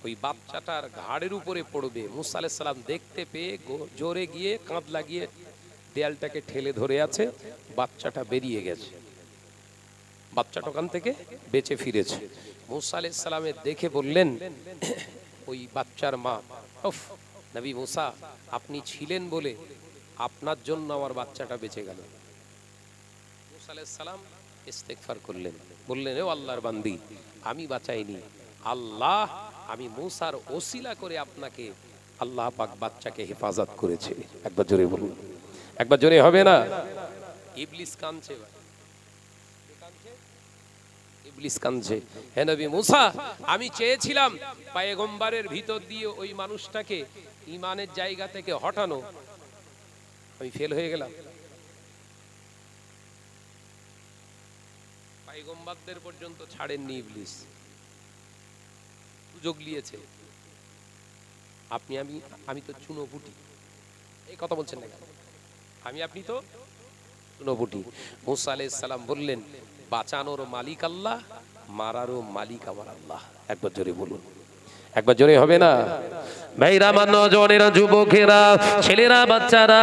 ওই বাচ্চাটার ঘাড়ের উপরে পড়বে। মুসা আলাইহিস সালাম দেখতে পেয়ে জোরে গিয়ে কাঁধ লাগিয়ে দেয়ালটাকে ঠেলে ধরে আছে, বাচ্চাটা বেরিয়ে গেছে, বাচ্চাটা ওখান থেকে বেঁচে ফিরেছে। মুসা আলাইহিস সালামের দেখে বললেন ওই বাচ্চার মা, উফ নবী মুসা, আপনি ছিলেন বলে আপনার জন্য আমার বাচ্চাটা বেঁচে গেল। মুসা আলাইহিস সালাম ইস্তেগফার করলেন, বললেন ও আল্লাহর বান্দি, আমি বাঁচাইনি, আল্লাহ, আমি মুসার ওসিলা করে আপনাকে আল্লাহ পাক বাচ্চাকে হেফাজত করেছে। একবার জোরে বলুন, একবার জোরে হবে না? ইবলিস কাঁদছে, ইবলিস কাঁদছে, হে নবী মুসা, আমি চেয়েছিলাম পয়গম্বরের ভিতর দিয়ে ওই মানুষটাকে ঈমানের জায়গা থেকে হটানো, আমি ফেল হয়ে গেলাম। পয়গম্বরদের পর্যন্ত ছাড়েননি ইবলিস, সুযোগ নিয়েছে। আমি তো চুনোপুটি, এই কথা বলছেন না কেন? আপনি তো চুনোপুটি। মুসা আলাইহিস সালাম বললেন, বাঁচানোর মালিক আল্লাহ, মারারও মালিক আমার আল্লাহ। একবার জোরে বলুন, একবার জোরে হবে না? ভাইরা, নওজওয়ানেরা, যুবকেরা, ছেলেরা, বাচ্চারা,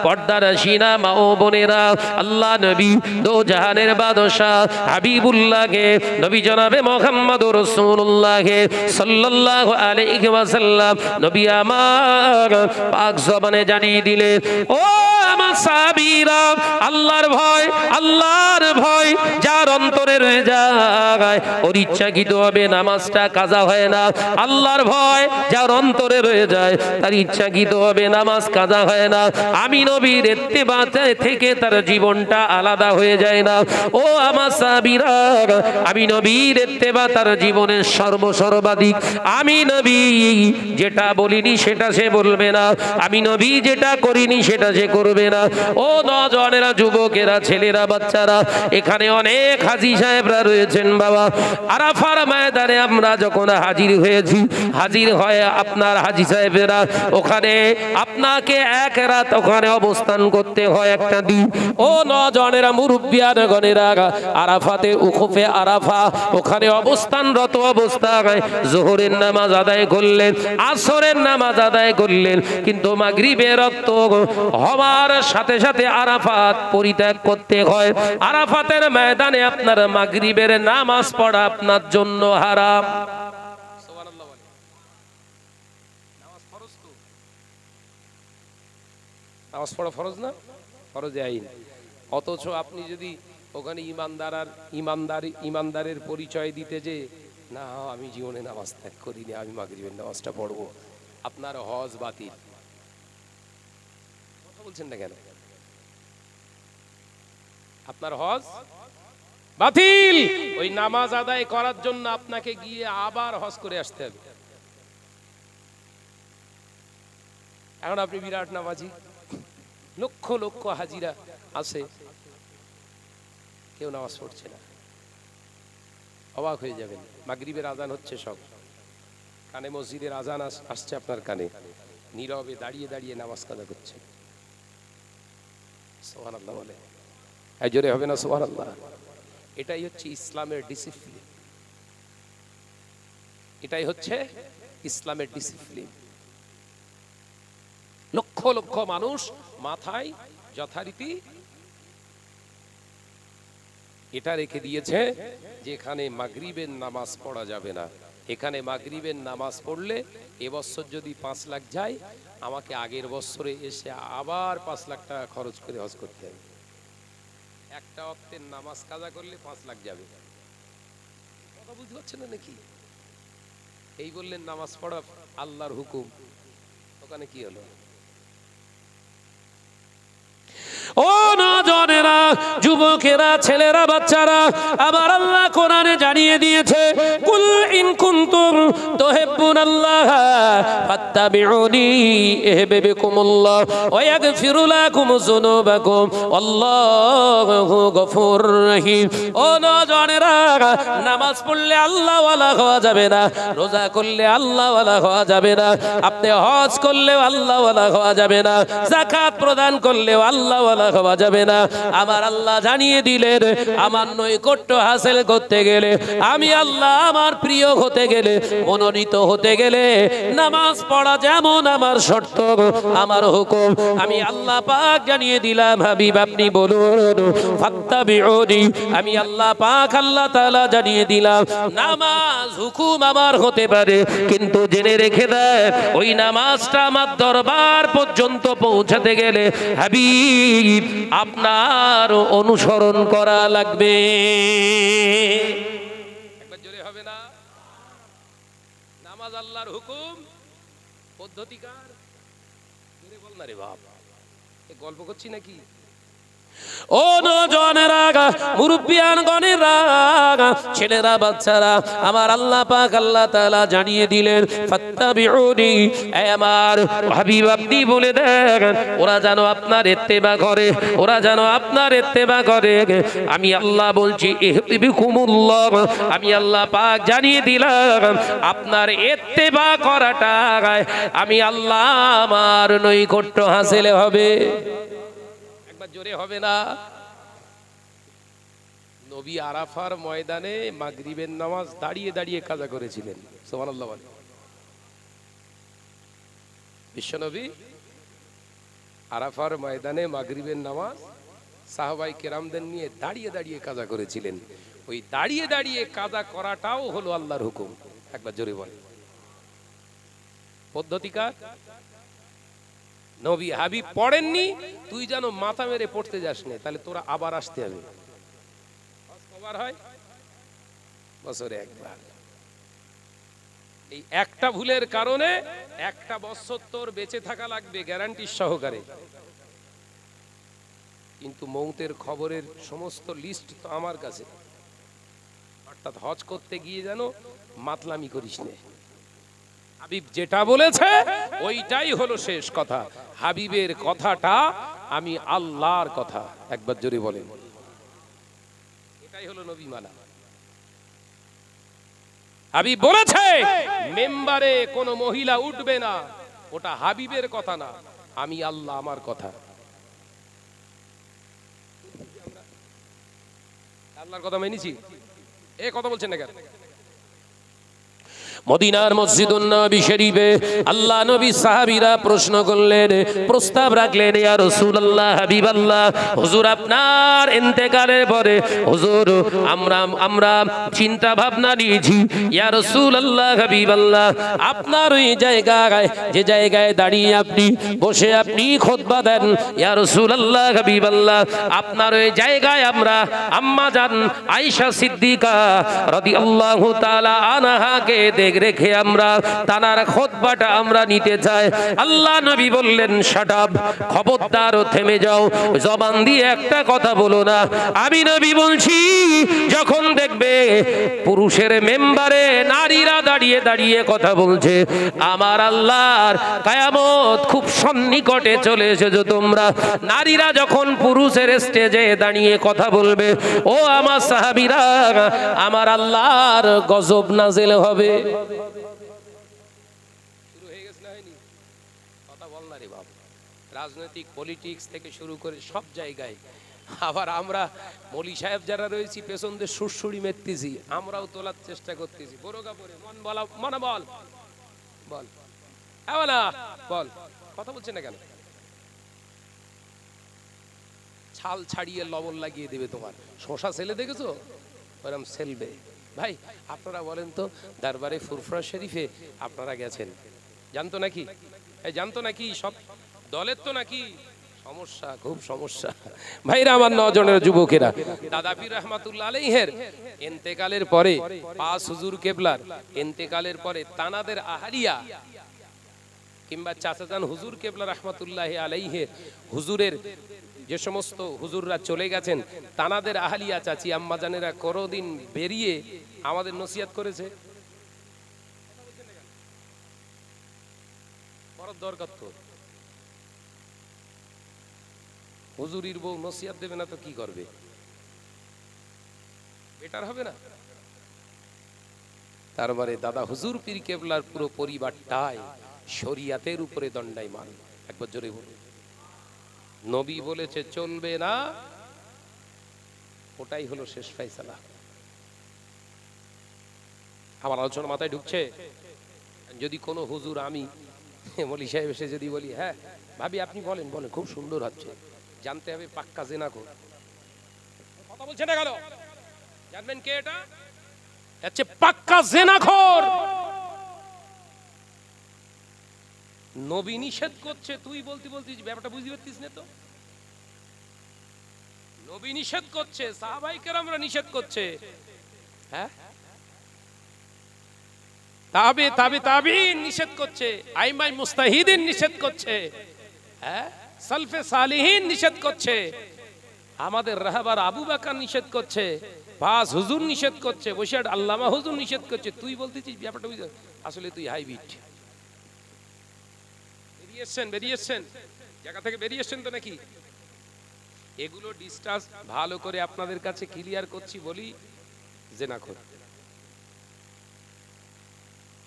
পর্দার শিনা মা ও বোনেরা, আল্লাহ নবী দো জাহানের বাদশাহ হাবিবুল্লাহকে, নবী জনাবে মুহাম্মদুর রাসূলুল্লাহকে সাল্লাল্লাহু আলাইহি ওয়াসাল্লাম নবী আমার পাক জবানে জানিয়ে দিলেন, ও আমার সাহাবীরা, আল্লাহর ভয়, আল্লাহর ভয় যার অন্তরে রয়ে যায়, ওর ইচ্ছাকৃতভাবে নামাজটা কাজা হয় না। আল্লাহর ভয় যার অন্তরে রয়ে যায়, তার ইচ্ছাকৃতভাবে নামাজ কাজা হয় না। আমি নবীর ইত্তেবা থেকে তার জীবনটা আলাদা হয়ে যায় না। ও আমার সাহাবীরা, আমি নবীর ইত্তেবা তার জীবনের সর্বসর্বাধিক। আমি নবী যেটা বলিনি সেটা সে বলবে না, আমি নবী যেটা করিনি সেটা সে করবে না। ও নওজওয়ানেরা, যুবকেরা, ছেলেরা, বাচ্চারা, এখানে অনেক হাজী সাহেবরা রয়েছেন বাবা। আরাফার ময়দানে আমরা যখন হাজির হয়েছি, হাজির হয়ে আপনার হাজী সাহেবেরা ওখানে আপনাকে এক রাত ওখানে অবস্থান করতে হয়, একটা দিন। ও নওজওয়ানেরা, মুরব্বিয়ানগণেরা, আরাফাতে উকুফে আরাফা ওখানে অবস্থানরত অবস্থায় যোহরের নামাজ আদায় করলেন, আসরের নামাজ আদায় করলেন, কিন্তু মাগরিবের রক্ত হওয়ার সাথে সাথে আরাফাত পরিত্যাগ করতে হয়। আরাফাতের ময়দানে আপনার মাগরিবের নামাজ পড়া আপনার জন্য হারাম। নামাজ পড়া ফরজ না? ফরজে আইন। অথচ আপনি যদি ওখানে ইমানদারের পরিচয় দিতে যে না, আমি জীবনে নামাজ ত্যাগ করিনি, আমি মাগরিবের নামাজটা পড়বো, আপনার হজ বাতিল। কথা বলছেন না কেন? আপনার হজ বাতিল। ওই নামাজ আদায় করার জন্য আপনাকে গিয়ে আবার হজ করে আসতে হবে। এখন আপনি বিরাট নামাজি, লক্ষ লক্ষ হাজিরা আছে, কেউ নামাজ পড়ছে না। অবাক হয়ে যাবেন, মাগরিবের আজান হচ্ছে, সব কানে মসজিদের আজান আসছে আপনার কানে, নীরবে দাঁড়িয়ে দাঁড়িয়ে নামাজ কাজা করছে। সুবহানাল্লাহ বলে, এই জোরে হবে না সুবহানাল্লাহ? এটাই হচ্ছে ইসলামের ডিসিপ্লিন, এটাই হচ্ছে ইসলামের ডিসিপ্লিন। লক্ষ লক্ষ মানুষ মাথায় যথারীতি এটা রেখে দিয়েছে যেখানে মাগরিবের নামাজ পড়া যাবে না। এখানে মাগরিবের নামাজ পড়লে এবছর যদি 5 লাখ যায়, আমাকে আগের বছরে এসে আবার 5 লাখ টাকা খরচ করে হজ করতে হবে। একটা ওয়াক্তের নামাজ কাজা করলে 5 লাখ যাবে। কথা বুঝতে পারছেন না নাকি? এই বললেন নামাজ পড়া আল্লাহর হুকুম, ওখানে কি হলো? ও নওজওয়ানেরা, যুবকেরা, ছেলেরা, বাচ্চারা, আবার আল্লাহ কোরআনে জানিয়ে দিয়েছে, কুল ইন কুনতুম তুহিব্বুনাল্লাহ ফাত্তাবিউনি ইহবিবকুমুল্লাহ ওয়া ইয়াগফিরু লাকুম যুনুবাকুম আল্লাহু গফুরুর রহিম। ও নওজওয়ানেরা, নামাজ পড়লে আল্লাহ ওয়ালা হওয়া যাবে না, রোজা করলে আল্লাহ ওয়ালা হওয়া যাবে না, আপনি হজ করলেও আল্লাহ ওয়ালা হওয়া যাবে না, যাকাত প্রদান করলেও আল্লাহ ওয়ালা হওয়া যাবে না। আমার আল্লাহ জানিয়ে দিলেন, আমার নৈকট্য হাসিল করতে গেলে, আমি আল্লাহ আমার প্রিয় হতে গেলে, মনোনীত হতে গেলে নামাজ পড়া যেমন আমার শর্ত, আমার হুকুম, আমি আল্লাহ পাক জানিয়ে দিলাম। হাবিব আপনি বলুন ফাত্তাবিউনি, আমি আল্লাহ পাক আল্লাহ তাআলা জানিয়ে দিলাম। নামাজ হুকুম আমার হতে পারে, কিন্তু জেনে রেখে দেয় ওই নামাজটা আমার দরবার পর্যন্ত পৌঁছাতে গেলে হাবিব আপনার অনুসরণ করা লাগবে। একবার জোরে হবে না? নামাজ আল্লাহর হুকুম, পদ্ধতিকার। জোরে বল না রে বাপ, এ গল্প করছি নাকি? ও নওজওয়ানেরা, মুরব্বিয়ানগণেরা, ছেলেরা, বাচ্চারা, আমার আল্লাহ পাক আল্লাহ তাআলা জানিয়ে দিলেন ফাত্তাবিউনি, এই আমার হাবিব আপনি বলে দেন ওরা যেন আপনার ইত্তেবা করে, ওরা যেন আপনার ইত্তেবা করে। আমি আল্লাহ বলছি ইহবিবকুমুল্লাহ, আমি আল্লাহ পাক জানিয়ে দিলাম আপনার ইত্তেবা করাটা আমি আল্লাহ আমার নৈকট্য হাসিল হবে। জোরে হবে না? নবী আরাফার ময়দানে মাগরিবের নামাজ দাঁড়িয়ে দাঁড়িয়ে কাজা করেছিলেন। সুবহানাল্লাহ বলেন। বিশ্বনবী আরাফার ময়দানে মাগরিবের নামাজ সাহাবায়ে কেরামদের নিয়ে দাঁড়িয়ে দাঁড়িয়ে কাজা করেছিলেন। ওই দাঁড়িয়ে দাঁড়িয়ে কাজা করাটাও হলো আল্লাহর হুকুম। একবার জোরে বলেন। পদ্ধতিকার। নবী হাবিব পড়েননি, তুই যেন মাথা মেরে পড়তে যাস না, তাহলে তোরা আবার আসতে হবে। কবার হয়? বছরে একবার। এই একটা ভুলের কারণে একটা বছর তোর বেঁচে থাকা লাগবে গ্যারান্টি সহকারে, কিন্তু মৌতের খবরের সমস্ত লিস্ট তো আমার কাছে। অর্থাৎ হজ করতে গিয়ে যেন মাতলামি করিস না। হাবিব যেটা বলেছে ওইটাই হলো শেষ কথা। হাবিবের কথাটা আমি আল্লাহর কথা। একবার জোরে বলেন। এটাই হলো নবী মানা। হাবিব বলেছে মেম্বারে কোন মহিলা উঠবে না, ওটা হাবিবের কথা না, আমি আল্লাহ আমার কথা। আল্লাহর কথা মেনেছি, এ কথা বলছেন না কেন? মদিনার মসজিদুন নবী শরীফে আল্লাহ নবী সাহাবীরা প্রশ্ন করলেন, প্রস্তাব রাখলেন, ইয়া রাসূলুল্লাহ, হাবিবাল্লাহ, হুজুর আপনার ইন্তেকালের পরে হুজুর আমরা চিন্তা ভাবনা নিয়েছি, ইয়া রাসূলুল্লাহ, হাবিবাল্লাহ, আপনার ওই জায়গায় যে জায়গায় দাঁড়িয়ে আপনি বসে আপনি খুতবা দেন, ইয়া রাসূলুল্লাহ, হাবিবাল্লাহ, আপনার ওই জায়গায় আমরা আম্মা জান আয়েশা সিদ্দিকা রাদিয়াল্লাহু তাআলা আনহাকে রেখে আমরা তানার খুতবাটা আমরা নিতে চাই। আল্লাহ নবী বললেন, শাট আপ, খবরদার, থেমে যাও, জবান দিয়ে একটা কথা বলো না। আমি নবী বলছি, যখন দেখবে পুরুষের মেম্বারে নারীরা দাঁড়িয়ে দাঁড়িয়ে কথা বলছে, আমার আল্লাহর কিয়ামত খুব সন্নিকটে চলে এসেছে। তোমরা নারীরা যখন পুরুষের স্টেজে দাঁড়িয়ে কথা বলবে, ও আমার সাহাবীরা, আমার আল্লাহর গজব নাযিল হবে। শুরু হয়ে গেছে না, হয়নি? কথা বল না রে বাপ। রাজনৈতিক পলিটিক্স থেকে শুরু করে সব জায়গায়। আবার আমরা মৌলী সাহেব যারা রয়েছি পেছন দিয়ে সুরসুরি মেরতেছি, আমরাও তোলার চেষ্টা করতেছি। বোরকা পরে মন বলা, মনে বল বল, না বল, কথা বলছে না কেন? ছাল ছাড়িয়ে লবণ লাগিয়ে দেবে তোমার। শশা ছেলে দেখেছো? ওরম সেলবে। ভাই আপনারা বলেন তো, দরবারে ফুরফুরা শরীফে আপনারা গেছেন, জানতো নাকি? জানতো নাকি? সব দলের তো নাকি সমস্যা, খুব সমস্যা। ভাইরা আমার, নজনের যুবকেরা, দাদা পীর রহমাতুল্লাহ আলাইহির ইন্তেকালের পরে, পাঁচ হুজুর কেবলার ইন্তেকালের পরে তানাদের আহালিয়া কিংবা চাচাজান হুজুর কেবলা রহমাতুল্লাহ আলাইহির হুজুরের যে সমস্ত হুজুররা চলে গেছেন, তানাদের আহলিয়া চাচি আম্মাজানেরা কোনদিন বেরিয়ে আমাদের নসিহত করেছে? করার দরকার তো। হুজুরির বউ নসিহত দেবে না তো কি করবে? বেটার হবে না? তারপরে দাদা হুজুর পীর কেবলার পুরো পরিবারটাই শরিয়াতের উপরে দণ্ডায়মান। একবার জোরে বলুন। নবী বলেছে চলবে না, ওটাই হলো শেষ ফয়সালা। আমার আলোচনা মাথায় ঢুকছে? যদি কোনো হুজুর, আমি মলি সাহেব এসে যদি বলি, হ্যাঁ ভাবি আপনি বলেন, বলেন খুব সুন্দর হচ্ছে, জানতে হবে পাক্কা জেনাখোর। কথা বলছে না, গেল জানবেন কে এটা? হচ্ছে পাক্কা জেনাখোর। নবী নিষেধ করছে, তুই বলতে বলতে ব্যাপারটা বুঝতে পারতিস না তো? নবী নিষেধ করছে, সাহাবায়ে কেরামরা নিষেধ করছে, হ্যাঁ তাবিঈন নিষেধ করছে, আইমাই মুস্তাহিদিন নিষেধ করছে, হ্যাঁ সালফে সালিহিন নিষেধ করছে, আমাদের রাহবার আবু বকর নিষেধ করছে, বাস হুজুর নিষেধ করছে, বসিরহাট আল্লামা হুজুর নিষেধ করছে, তুই বলতেছিস ব্যাপারটা বুঝতে? আসলে তুই হাইব্রিড। বেরিয়েছেন জায়গা থেকে, বেরিয়েছেন তো নাকি? এগুলো ডিসকাস ভালো করে আপনাদের কাছে ক্লিয়ার করছি বলি জেনাখোর।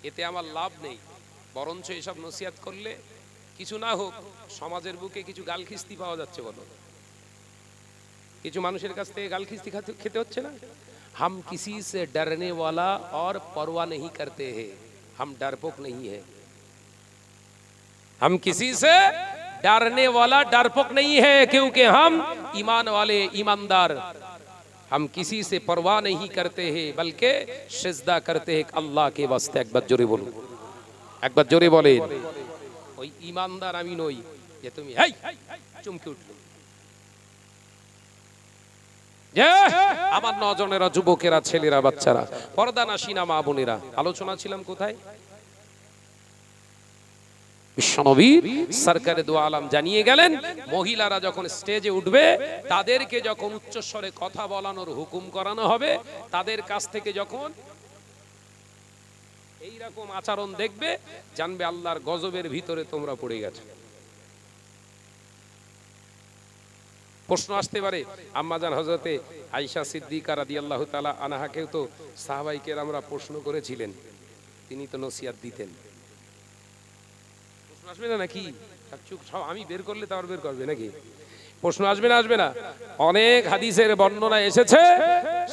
এতে আমার লাভ নেই, বরঞ্চ এসব নসিহত করলে কিছু না হোক সমাজের বুকে কিছু গালখিস্তি পাওয়া যাচ্ছে। বলো, কিছু মানুষের কাছ থেকে গালখিস্তি খেতে হচ্ছে না? हम किसी से डरने वाला और परवाह नहीं करते हैं, हम डरपोक नहीं है। हम किसी से डरने वाला डरपोक नहीं है, क्योंकि हम ईमान वाले ईमानदार। हम किसी से परवाह नहीं करते हैं, बल्कि सिजदा करते हैं अल्लाह के वास्ते। एक बार जोरे बोलो, एक बार जोरे बोले। ওই ঈমানদার আমি নই যে তুমি হেই চমকে উঠলো। আমার নজনেরা, যুবকেরা, ছেলেরা, বাচ্চারা, পর্দানাসীনা মা বোনেরা, আলোচনা ছিলাম কোথায়? বিশ্বনবী সরকারে দু আলম জানিয়ে গেলেন, মহিলারা যখন স্টেজে উঠবে, তাদেরকে যখন উচ্চস্বরে কথা বলানোর হুকুম করানো হবে, তাদের কাছ থেকে যখন এইরকম আচরণ দেখবে, জানবে আল্লাহর গজবের ভিতরে তোমরা পড়ে গেছো। প্রশ্ন আসতে পারে, আম্মাজান হযরতে আয়েশা সিদ্দিকা রাদিয়াল্লাহু তাআলা আনহাকেও তো সাহাবায়ে কেরামরা প্রশ্ন করেছিলেন, তিনি তো নসিহত দিতেন। প্রশ্ন আসবে না নাকি? সব আমি বের করলে তার বের করবে নাকি? প্রশ্ন আসবে না? আসবে না? অনেক হাদিসের বর্ণনা এসেছে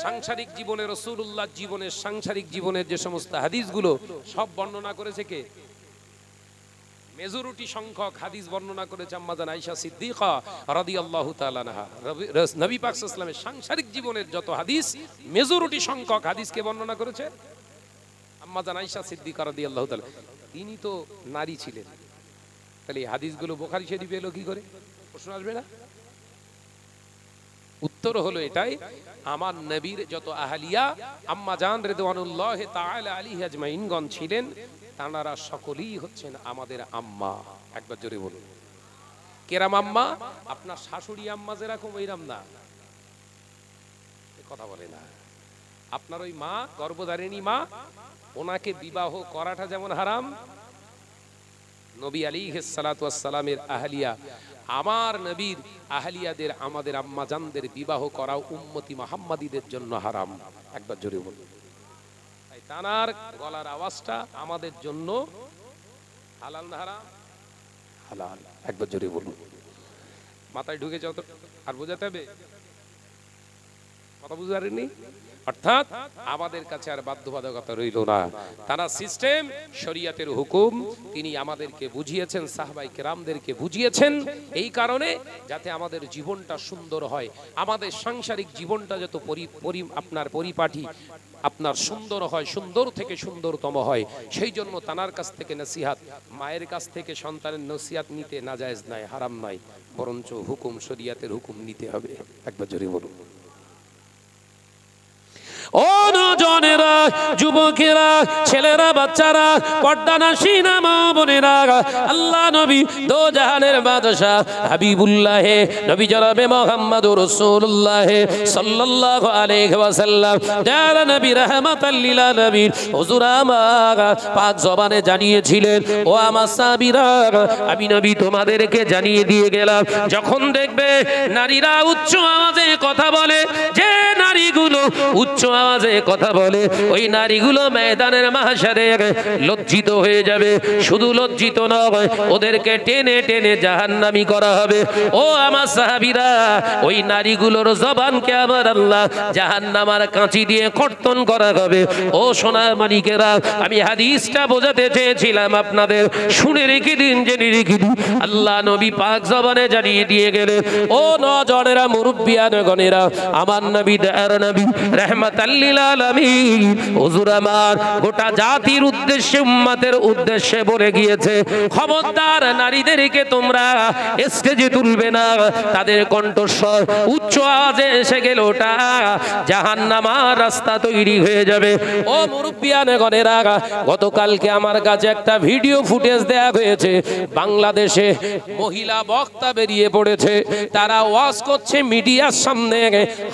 সাংসারিক জীবনে, রাসূলুল্লাহ জীবনের সাংসারিক জীবনের যে সমস্ত হাদিসগুলো সব বর্ণনা করেছে কে? মেজরিটি সংখ্যক হাদিস বর্ণনা করেছে আম্মাজান আয়েশা সিদ্দিকা রাদিয়াল্লাহু তাআলা আনহা। নবী পাক সাল্লাল্লাহু আলাইহি ওয়াসাল্লামের সাংসারিক জীবনের যত হাদিস, মেজরিটি সংখ্যক হাদিসকে বর্ণনা করেছে আম্মাজান আয়েশা সিদ্দিকা রাদিয়াল্লাহু তাআলা। তিনি তো নারী ছিলেন, তাহলে এই হাদিসগুলো বুখারী শরীফে এলো কি করে? প্রশ্ন আসবে না? উত্তর হলো এটাই, আমার নবীর যত আহলিয়া আম্মাজান রিদওয়ানুল্লাহি তাআলা আলাইহি আজমাইনগণ ছিলেন, তাঁরা সকলেই হচ্ছেন আমাদের আম্মা। একবার জোরে বলুন, কেরাম আম্মা। আপনার শাশুড়ি আম্মা যেরকম ওইরকম না, কথা বলে না। আপনার ওই মা, গর্ভধারিণী মা, ওনাকে বিবাহ করাটা যেমন হারাম, নবী আলাইহিস সালাতু ওয়াস সালামের আহলিয়া, আমার নবীর আহলিয়াদের, আমাদের আম্মা জানদের বিবাহ করাও উম্মতি মুহাম্মাদীদের জন্য হারাম। একবার জোরে বলুন। তাই তানার গলার আওয়াজটা আমাদের জন্য হালাল না হারাম? হালাল। একবার জোরে বলুন। মাথায় ঢুকে যত আর বোঝাতে হবে, কথা বুঝতে পারেননি? অর্থাৎ আমাদের কাছে আর বাধ্যবাধকতা রইল না। তারা সিস্টেম, শরীয়তের হুকুম তিনি আমাদেরকে বুঝিয়েছেন, সাহাবায়ে কেরামদেরকে বুঝিয়েছেন, এই কারণে যাতে আমাদের জীবনটা সুন্দর হয়, আমাদের সাংসারিক জীবনটা যত আপনার পরিপাটি, আপনার সুন্দর হয়, সুন্দর থেকে সুন্দরতম হয়। সেই জন্য তানার কাছ থেকে নসিহত, মায়ের কাছ থেকে সন্তানের নসিহত নিতে নাজায়েজ নাই, হারাম নাই, বরঞ্চ হুকুম, শরীয়তের হুকুম নিতে হবে। একবার জোরে বলুন। ও নজনেরা, যুবকেরা, ছেলেরা, বাচ্চারা, পর্দানাসীনা মা বোনেরা, আল্লাহ নবী দো জাহানের বাদশা হাবিবুল্লাহ নবী জনাবে মুহাম্মদুর রাসূলুল্লাহ সাল্লাল্লাহু আলাইহি ওয়াসাল্লাম যার নবী রাহমাতাল লিল আলামিন হুজুর আমার পাক জবানে জানিয়েছিলেন, ও আমার সাহাবীরা, আমি নবী তোমাদেরকে জানিয়ে দিয়ে গেলাম, যখন দেখবে নারীরা উচ্চ আওয়াজে কথা বলে, যে নারীগুলো উচ্চ আওয়াজে কথা বলে, ওই নারীগুলো ময়দানের মাহশারে লজ্জিত হয়ে যাবে। শুধু লজ্জিত নয়, ওদেরকে টেনে টেনে জাহান্নামী করা হবে। ও আমার সাহাবীরা, ওই নারীগুলোর জবানকে আমার আল্লাহ জাহান্নামার কাঁচি দিয়ে কর্তন করা হবে। ও সোনার মানিকেরা, আমি হাদিসটা বোঝাতে চেয়েছিলাম আপনাদের, শুনে রেখে দিন, জেনে রেখে দিন। আল্লাহ নবী পাক জবানে জানিয়ে দিয়ে গেলেন, ও নজনেরা, মুরব্বিয়ান গণেরা, আমার নবী দয়ার নবী রাহমাতাল লিল আলামিন হুজুর আমার গোটা জাতির উদ্দেশ্যে, উম্মতের উদ্দেশ্যে বলে গিয়েছে, খবরদার নারীদেরকে তোমরা স্টেজে তুলবে না, তাদের কণ্ঠস্বর উচ্চ আওয়াজে এসে গেল ওটা জাহান্নামার রাস্তা তৈরি হয়ে যাবে। ও মুরব্বিয়ান গণেরা, গতকালকে আমার কাছে একটা ভিডিও ফুটেজ দেয়া হয়েছে, বাংলাদেশে মহিলা বক্তা বেরিয়ে পড়েছে, তারা ওয়াজ করছে মিডিয়ার সামনে,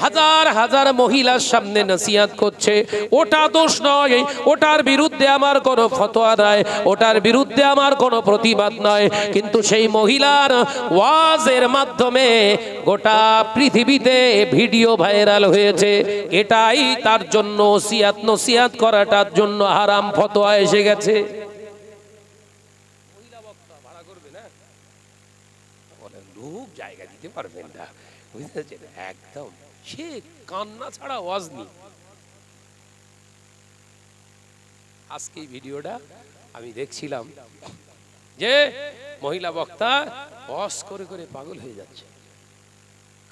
হাজার হাজার মহিলার সামনে নসিহত করছে। ওটা দোষ নয়, ওটার বিরুদ্ধে আমার কোনো ফতোয়া নয়, ওটার বিরুদ্ধে আমার কোনো প্রতিবাদ নয়, কিন্তু সেই মহিলার ওয়াজের মাধ্যমে গোটা পৃথিবীতে ভিডিও ভাইরাল হয়েছে। এটাই তার জন্য নসিহত করাটার জন্য হারাম ফতোয়া এসে গেছে। মহিলা বক্তা ভাড়া করবে না, বলে লোক জায়গা দিতে পারবেন না, বুঝতেছেন? একদম সে কান্না ছাড়া ওয়াজ নেই। আজকে এই ভিডিওটা আমি দেখছিলাম যে মহিলা বক্তা ওয়াজ করে করে পাগল হয়ে যাচ্ছে,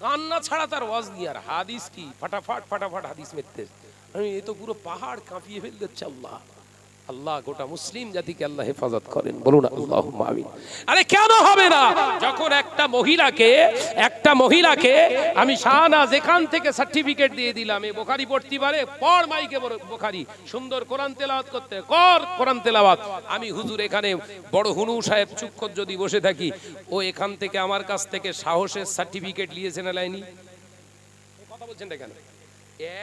কান্না ছাড়া তার ওয়াজ নিয়ে। আর হাদিস কি ফাটাফাট ফাটাফাট হাদিস মেরতে, আমি এ তো পুরো পাহাড় কাঁপিয়ে ফেল দিচ্ছে। আল্লাহ আল্লাহ গোটা মুসলিম জাতিকে আল্লাহ হেফাজত করেন, বলুন আল্লাহুম্মা আমিন। আরে কেন হবে না? যখন একটা মহিলাকে আমি শাহনাজ এখান থেকে সার্টিফিকেট দিয়ে দিলাম, এ বুখারী পড়তে পারে, পড় মাইকে বুখারী, সুন্দর কোরআন তেলাওয়াত করতে কর কোরআন তেলাওয়াত। আমি হুজুর এখানে বড় হুনু সাহেব চুক্কর যদি বসে থাকি, ও এখান থেকে আমার কাছ থেকে সাহসের সার্টিফিকেট নিয়েছে না লাইনি? কথা বলছেন না কেন?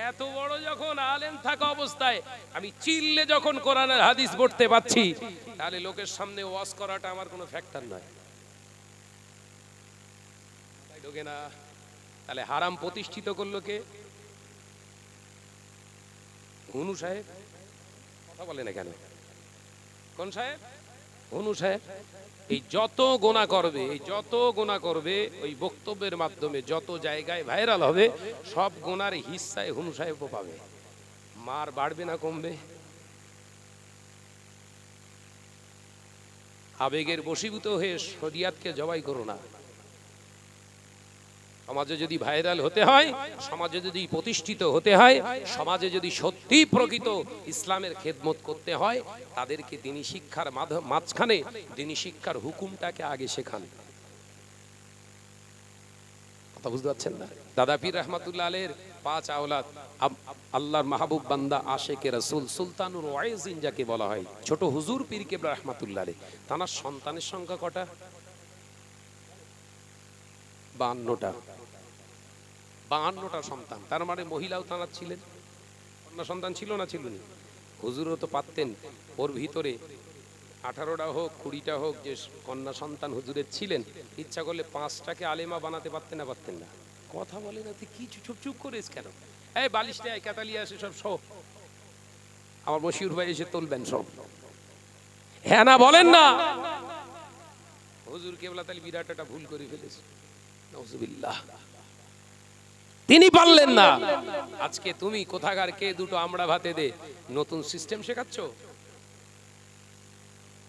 এত বড় যখন আলেম থাকা অবস্থায় আমি চিল্লে যখন কোরআনের হাদিস পড়তে পাচ্ছি, তাহলে লোকের সামনে ওয়াজ করাটা আমার কোনো ফ্যাক্টর নয়। তাই ঢোকে না? তাহলে হারাম প্রতিষ্ঠিত করলো কে? হুনু সাহেব। কথা বলে না কেন? কোন সাহেব? হুনু সাহেব। এই যত গোনা করবে ওই বক্তব্যের মাধ্যমে যত জায়গায় ভাইরাল হবে, সব গোনার হিস্সায় হুনু সাহেবও পাবে। মার বাড়বে না কমবে? আবেগের বশীভূত হয়ে শরিয়াতকে জবাই করো না। সমাজে যদি ভাইরাল হতে হয়, সমাজে যদি প্রতিষ্ঠিত হতে হয়, সমাজে যদি সত্যি প্রকৃত ইসলামের খেদমত করতে হয়, তাদেরকে দ্বীনি শিক্ষার মাঝখানে দ্বীনি শিক্ষার হুকুমটাকে আগে শেখান। কথা বুঝতে পারছেন না? দাদা পীর রহমাতুল্লাহ আলাইহির 5 আওলাদ, আল্লাহর মাহবুব বান্দা আশেকে রাসূল সুলতানুল ওয়াইজিন যাকে বলা হয়, ছোট হুজুর পীর কেবলা রহমাতুল্লাহ আলাইহি, তার সন্তানের সংখ্যা কটা? 52টা সন্তান। তার মানে মহিলাও তাঁর ছিলেন, কন্যা সন্তান ছিল না? ছিল না। হুজুরও তো পারতেন ওর ভিতরে 18টা হোক 20টা হোক যে কন্যা সন্তান হুজুরের ছিলেন, ইচ্ছা করলে 5টাকে আলেমা বানাতে পারতেন না? পারতেন না? কথা বলে না, তুই কি চুপ করিস কেন? এই বালিশটা কাতালিয়া আসে সব সব আমার মশিউর ভাই এসে তুলবেন সব। হ্যাঁ না বলেন না? হুজুর কেবলা তাহলে বিরাট একটা ভুল করে ফেলেছে, নাউজুবিল্লাহ। তিনি পারলেন না। আজকে তুমি কোথাকার কে দুটো আমরা ভাতে দে নতুন সিস্টেম শেখাচ্ছ,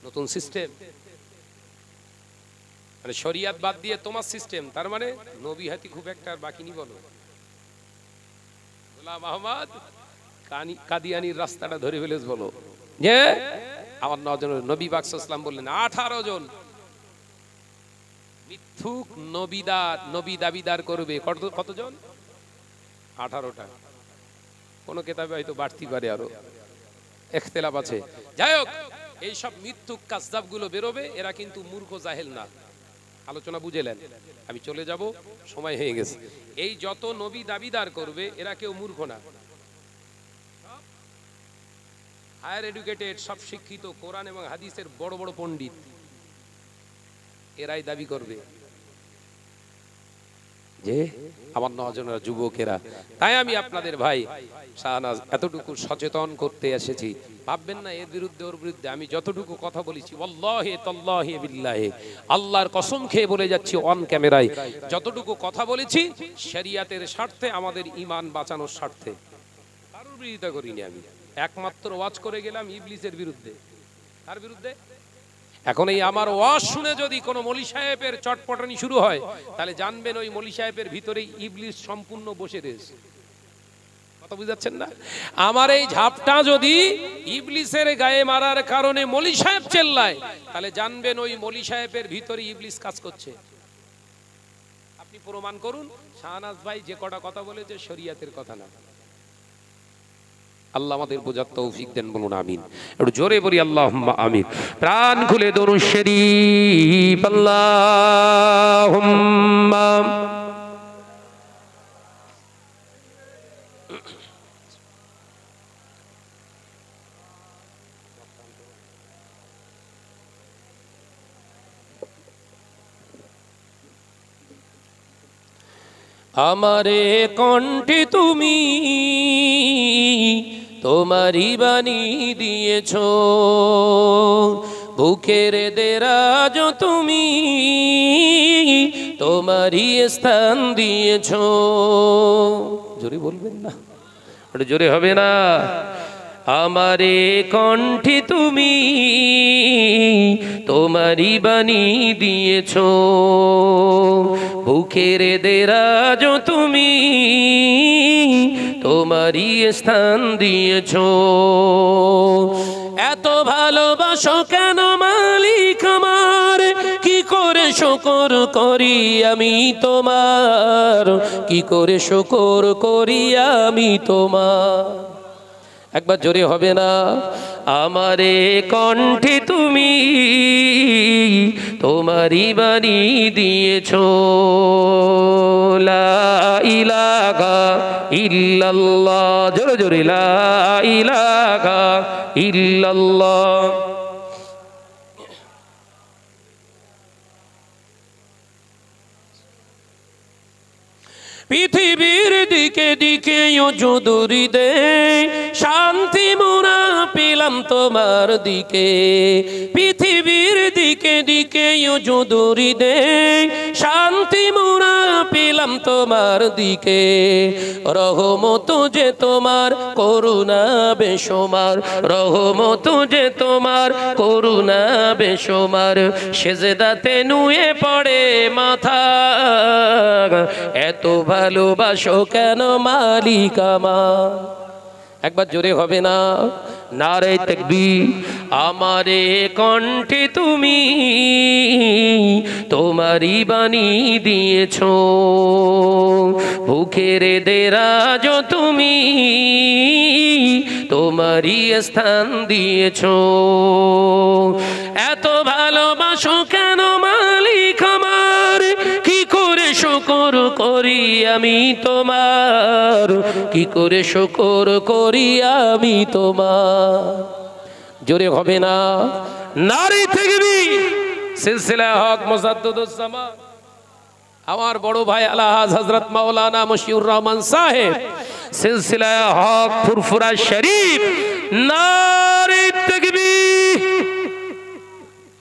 নতুন সিস্টেম, মানে শরিয়াত বাদ দিয়ে তোমার সিস্টেম। তার মানে নবী হাতি খুব একটা বাকি নি। বলো গোলাম আহমদ কাদিয়ানির রাস্তাটা ধরে ফেলেছ, বলো যে আমার 9 জন নবী পাক সাল্লাল্লাহু আলাইহি ওয়াসাল্লাম বললেন 18 জন মিথ্যুক নবী দাবিদার করবে। কতজন? 18টা। কোনো কেতাবে হয়তো বাড়তি পারে, আরো ইখতিলাফ আছে। যাই হোক, এইসব মিথ্যুক কাযযাব গুলো বেরোবে, এরা কিন্তু মূর্খ জাহেল না। আলোচনা বুঝেলেন? আমি চলে যাব, সময় হয়ে গেছে। এই যত নবী দাবিদার করবে এরা কেউ মূর্খ না, হায়ার এডুকেটেড, সব শিক্ষিত, কোরআন এবং হাদিসের বড় বড় পণ্ডিত, এরাই দাবি করবে যে আমার নওজোয়ানেরা, যুবকেরা। তাই আমি আপনাদের ভাই শাহনাজ এতটুকু সচেতন করতে এসেছি। ভাববেন না এর বিরুদ্ধে ওর বিরুদ্ধে। আমি যতটুকু কথা বলেছি, ওয়াল্লাহি তাল্লাহি বিল্লাহি, আল্লাহর কসম খেয়ে বলে যাচ্ছি অন ক্যামেরায়, যতটুকু কথা বলেছি শরিয়াতের স্বার্থে, আমাদের ঈমান বাঁচানোর স্বার্থে। কারোর বিরোধিতা করিনি আমি। একমাত্র ওয়াজ করে গেলাম ইবলিসের বিরুদ্ধে। তার বিরুদ্ধে? এখন এই আমার ওয়াজ শুনে যদি কোনো মৌলী সাহেবের চটপটানি শুরু হয়, তাহলে জানবেন ওই মৌলী সাহেবের ভিতরেই ইবলিস সম্পূর্ণ বসে রয়েছে। কথা বুঝাচ্ছেন না? আমার এই ঝাপটা যদি ইবলিসের গায়ে মারার কারণে মৌলী সাহেব চেল্লায়, তাহলে জানবেন ওই মৌলী সাহেবের ভিতরে ইবলিস কাজ করছে। আপনি প্রমাণ করুন শাহনাজ ভাই যে কটা কথা বলেছে শরিয়াতের কথা না। আল্লাহ আমাদের বোঝার তৌফিক দেন, বলুন আমিন। একটু জোরে বলি আল্লাহুম্মা আমিন। প্রাণ খুলে দরুদ শরীফ আল্লাহুম্মা। আমারে কণ্ঠে তুমি তোমারি বাণী দিয়েছো, বুকের দেরাজ তুমি তোমারি স্থান দিয়েছো। জোরে বলবেন না? ওটা জোরে হবে না? আমারে কণ্ঠে তুমি তোমারি বাণী দিয়েছো, বুকের দেরাজ তুমি তোমারি স্থান দিয়েছো। এত ভালোবাসো কেন মালিক আমার, কি করে শুকর করি আমি তোমার, কি করে শুকর করি আমি তোমার। একবার জোরে হবে না? আমারে কণ্ঠে তুমি তোমারি বাণী দিয়েছো, লা ইলাহা ইল্লাল্লাহ। জোরে জোরে লা ইলাহা ইল্লাল্লাহ। পৃথিবীর দিকে দিকে যদুরি দে, শান্তি মোরা পেলাম তোমার দিকে। পৃথিবীর দিকে দিকে যদুরি দে, শান্তি মোরা পেলাম তোমার দিকে। রহমত যে তোমার, করুণা বেশমার, রহমত যে তোমার, করুণা বেশমার। সেজদাতে নুয়ে পড়ে মাথা, এত ভালোবাসো কেন মালিক আমার। একবার জোরে হবে না? নারে তাকবীর। আমারে কণ্ঠে তুমি তোমারি বাণী দিয়েছো, বুকের দেরাজ তুমি তোমারি স্থান দিয়েছো। এত ভালোবাসো কেন মালিক আমার, কি করে শুকর করি আমি তোমার, কি করে শুকর করি আমি তোমার। জোরে হবে না? নারী তাকবীর। সিলসিলা হক মুজাদ্দিদুজ জামান আমার বড় ভাই আলহাজ হযরত মাওলানা মশিউর রহমান সাহেব, সিলসিলা হক ফুরফুরা শরীফ। নারী তাকবীর।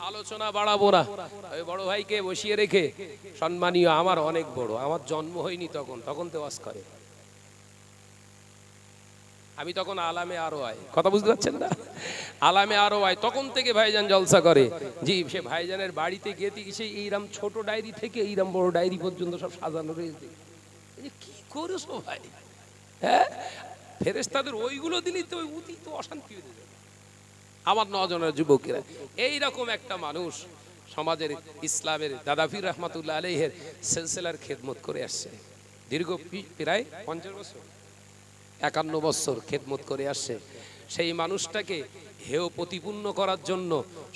আলোচনা বাড়াবো না, ওই বড় ভাইকে বসিয়ে রেখে, সম্মানীয় আমার অনেক বড়, আমার জন্ম হয়নি তখন, তখন তো ওয়াজ করে। আমি তখন আলামে আরো আয়, কথা বুঝতে পারছেন না? আলামে আরো আয়, তখন থেকে ভাইজান জলসা করে। জি, সে ভাইজানের বাড়িতে গিয়ে সেই এইরকম ছোট ডায়েরি থেকে এইরকম বড় ডায়েরি পর্যন্ত সব সাজানো রয়েছে। কি করেছো ভাই? হ্যাঁ, ফেরেশতাদের ওইগুলো দিলেই তো অতি তো অশান্তি হয়ে যাবে। আমার নওজোয়ানের যুবকেরা, এইরকম একটা মানুষ সমাজের ইসলামের দাদাফির রহমাতুল্লাহ আলাইহির সিলসিলার খেদমত করে আসছে দীর্ঘ প্রায় 50 বছর। 51 বছর খেদমত করে আসছে, সেই মানুষটাকে হেয় প্রতিপূর্ণ করার জন্য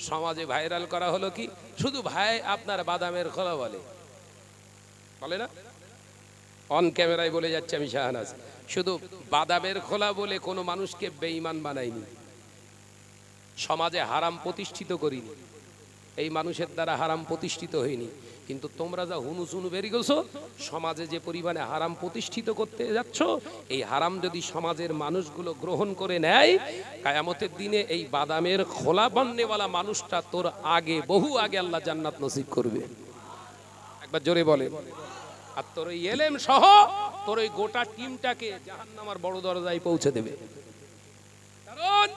সমাজে ভাইরাল করা হলো কি, শুধু ভাই আপনার বাদামের খোলা বলে না, অন ক্যামেরায় বলে যাচ্ছে আমি শাহনাজ, শুধু বাদামের খোলা বলে কোনো মানুষকে বেঈমান বানাইনি, সমাজে হারাম প্রতিষ্ঠিত করিনি, এই মানুষের দ্বারা হারাম প্রতিষ্ঠিত হয়নি। কিন্তু তোমরা যা হুনুচুনু বেরিয়ে গেছো, সমাজে যে পরিমাণে হারাম প্রতিষ্ঠিত করতে যাচ্ছ, এই হারাম যদি সমাজের মানুষগুলো গ্রহণ করে নেয়, কিয়ামতের দিনে এই বাদামের খোলা বান্নেওয়ালা মানুষটা তোর আগে, বহু আগে আল্লাহ জান্নাত নসিব করবে। একবার জোরে বলে। আর তোর ওই এলেম সহ তোর ওই গোটা টিমটাকে জাহান্নামের বড় দরজায় পৌঁছে দেবে। কারণ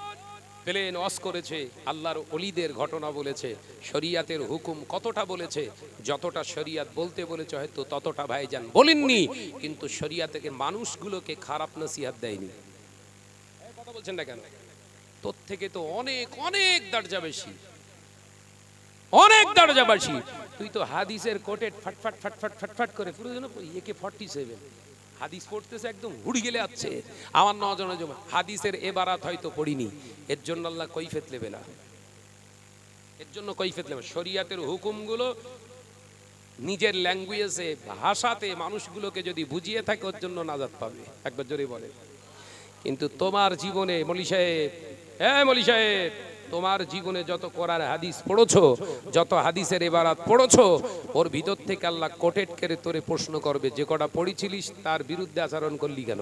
প্লেন ওয়াজ করেছে, আল্লাহর ওলিদের ঘটনা বলেছে, শরিয়াতের হুকুম কতটা বলেছে, যতটা শরিয়াত বলতে বলেছে হয়তো ততটা ভাইজান বলেননি, কিন্তু শরিয়াতকে মানুষগুলোকে খারাপ নসিহত দেয়নি। কথা বলছেন না কেন? তোর থেকে তো অনেক অনেক দরজা বেশি, অনেক দরজা বেশি। তুই তো হাদিসের কোটেড ফাটফাট ফাটফাট ফাটফাট করে পুরো যেন একে 47 হাদিস পড়তেছে, একদম হুড়ি গেলে আছে। আমার নজনে জমা হাদিসের এবারাত হয়তো পড়িনি, এর জন্য আল্লাহ কৈফিয়ত নেবে না, এর জন্য কৈফিয়ত নেবে। শরিয়াতের হুকুমগুলো নিজের ল্যাঙ্গুয়েজে, ভাষাতে মানুষগুলোকে যদি বুঝিয়ে থাকে, ওর জন্য নাজাত পাবে। একবার জোরে বলে। কিন্তু তোমার জীবনে মৌলী সাহেব, হ্যাঁ মৌলী সাহেব, তোমার জীবনে যত কোরআন হাদিস পড়েছো, যত হাদিসের এবারাত পড়েছো, ওর ভিতর থেকে আল্লাহ কোটেট করে তোরে প্রশ্ন করবে, যে কটা পড়েছিলিস তার বিরুদ্ধে আচরণ করলি কেন?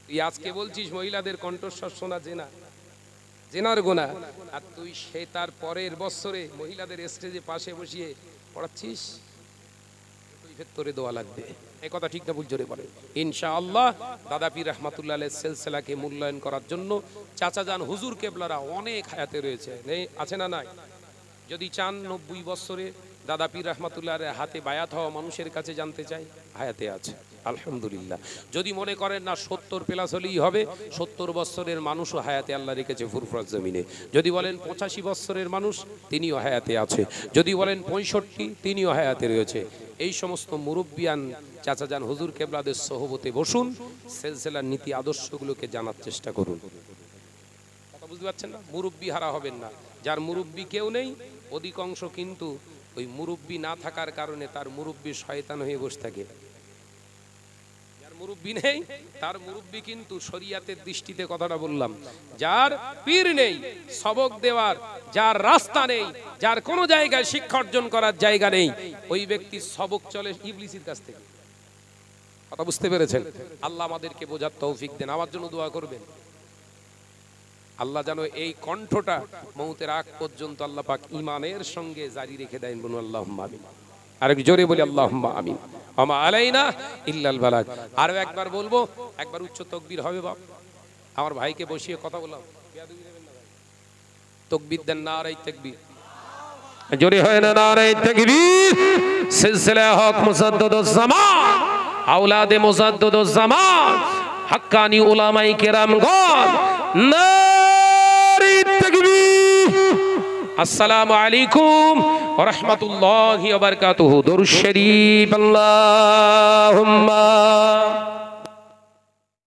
তুই আজকে বলছিস মহিলাদের কণ্ঠস্বর শোনা জেনার গোনা, আর তুই সে তার পরের বছরে মহিলাদের স্টেজে পাশে বসিয়ে পড়াচ্ছিস, তোরে দোয়া লাগবে। এই কথা ঠিক না ভুল জোরে বলে। ইনশাআল্লাহ দাদা পীর রহমাতুল্লাহ আলাইহির সিলসিলাকে মূল্যায়ন করার জন্য চাচা জান হুজুর কেবলারা অনেক হায়াতে রয়েছে, নেই আছে না নাই? যদি চান 90 বছরে দাদা পীর রহমাতুল্লাহ আলাইহির হাতে বায়াত হওয়া মানুষের কাছে জানতে চাই, হায়াতে আছে আলহামদুলিল্লাহ। যদি মনে করেন না 70 প্লাস হলেই হবে, 70 বছরের মানুষও হায়াতে আল্লাহ রেখেছে ফুরফুরার জমিনে। যদি বলেন 85 বছরের মানুষ, তিনিও হায়াতে আছে। যদি বলেন 65, তিনিও হায়াতে রয়েছে। এই সমস্ত মুরব্বিয়ান চাচা জান হুজুর কেবলাদের সহবতে বসুন, সিলসিলার নীতি আদর্শগুলোকে জানার চেষ্টা করুন। কথা বুঝতে পারছেন না? মুরব্বি হারা হবেন না। যার মুরব্বি কেউ নেই, অধিকাংশ কিন্তু ওই মুরব্বি না থাকার কারণে তার মুরব্বি শয়তান হয়ে বসে থাকে। যার মুরব্বি নেই, তার মুরব্বি কিন্তু শরিয়াতের দৃষ্টিতে, কথাটা বললাম, যার পীর নেই সবক দেওয়ার, যার রাস্তা নেই, যার কোনো জায়গায় শিক্ষা অর্জন করার জায়গা নেই, ওই ব্যক্তি সবক চলে ইবলিসের কাছ থেকে। কথা বুঝতে পেরেছেন? আল্লাহ আমাদেরকে বোঝার তৌফিক দেন। আমার জন্য দোয়া করবেন, আল্লাহ যেন এই কণ্ঠটা মৌতের আগ পর্যন্ত আল্লাহ পাক ঈমানের সঙ্গে জারি রেখে দেন। বলুন আল্লাহুম্মা আমিন। আর একটু জোরে বলি আল্লাহুম্মা আমিন। ওমা আলাইনা ইল্লাল বালাগ। আরো একবার বলবো, একবার উচ্চ তাকবীর হবে বাপ। আমার ভাইকে বসিয়ে কথা বললাম, তাকবীর দেন, নারায়ে তাকবীর। জোরে হয় না নারায়ে তাকবীর। সিলসিলা হক মুসাদ্দাদুজ জামান, আওলাদে মুসাদ্দাদুজ জামান, হাক্কানি উলামায়ে কেরামগণ, নারায়ে তাকবীর। আসসালামু আলাইকুম ওয়া রাহমাতুল্লাহি ওয়া বারাকাতুহু। দরুদ শরীফ। আল্লাহুম্মা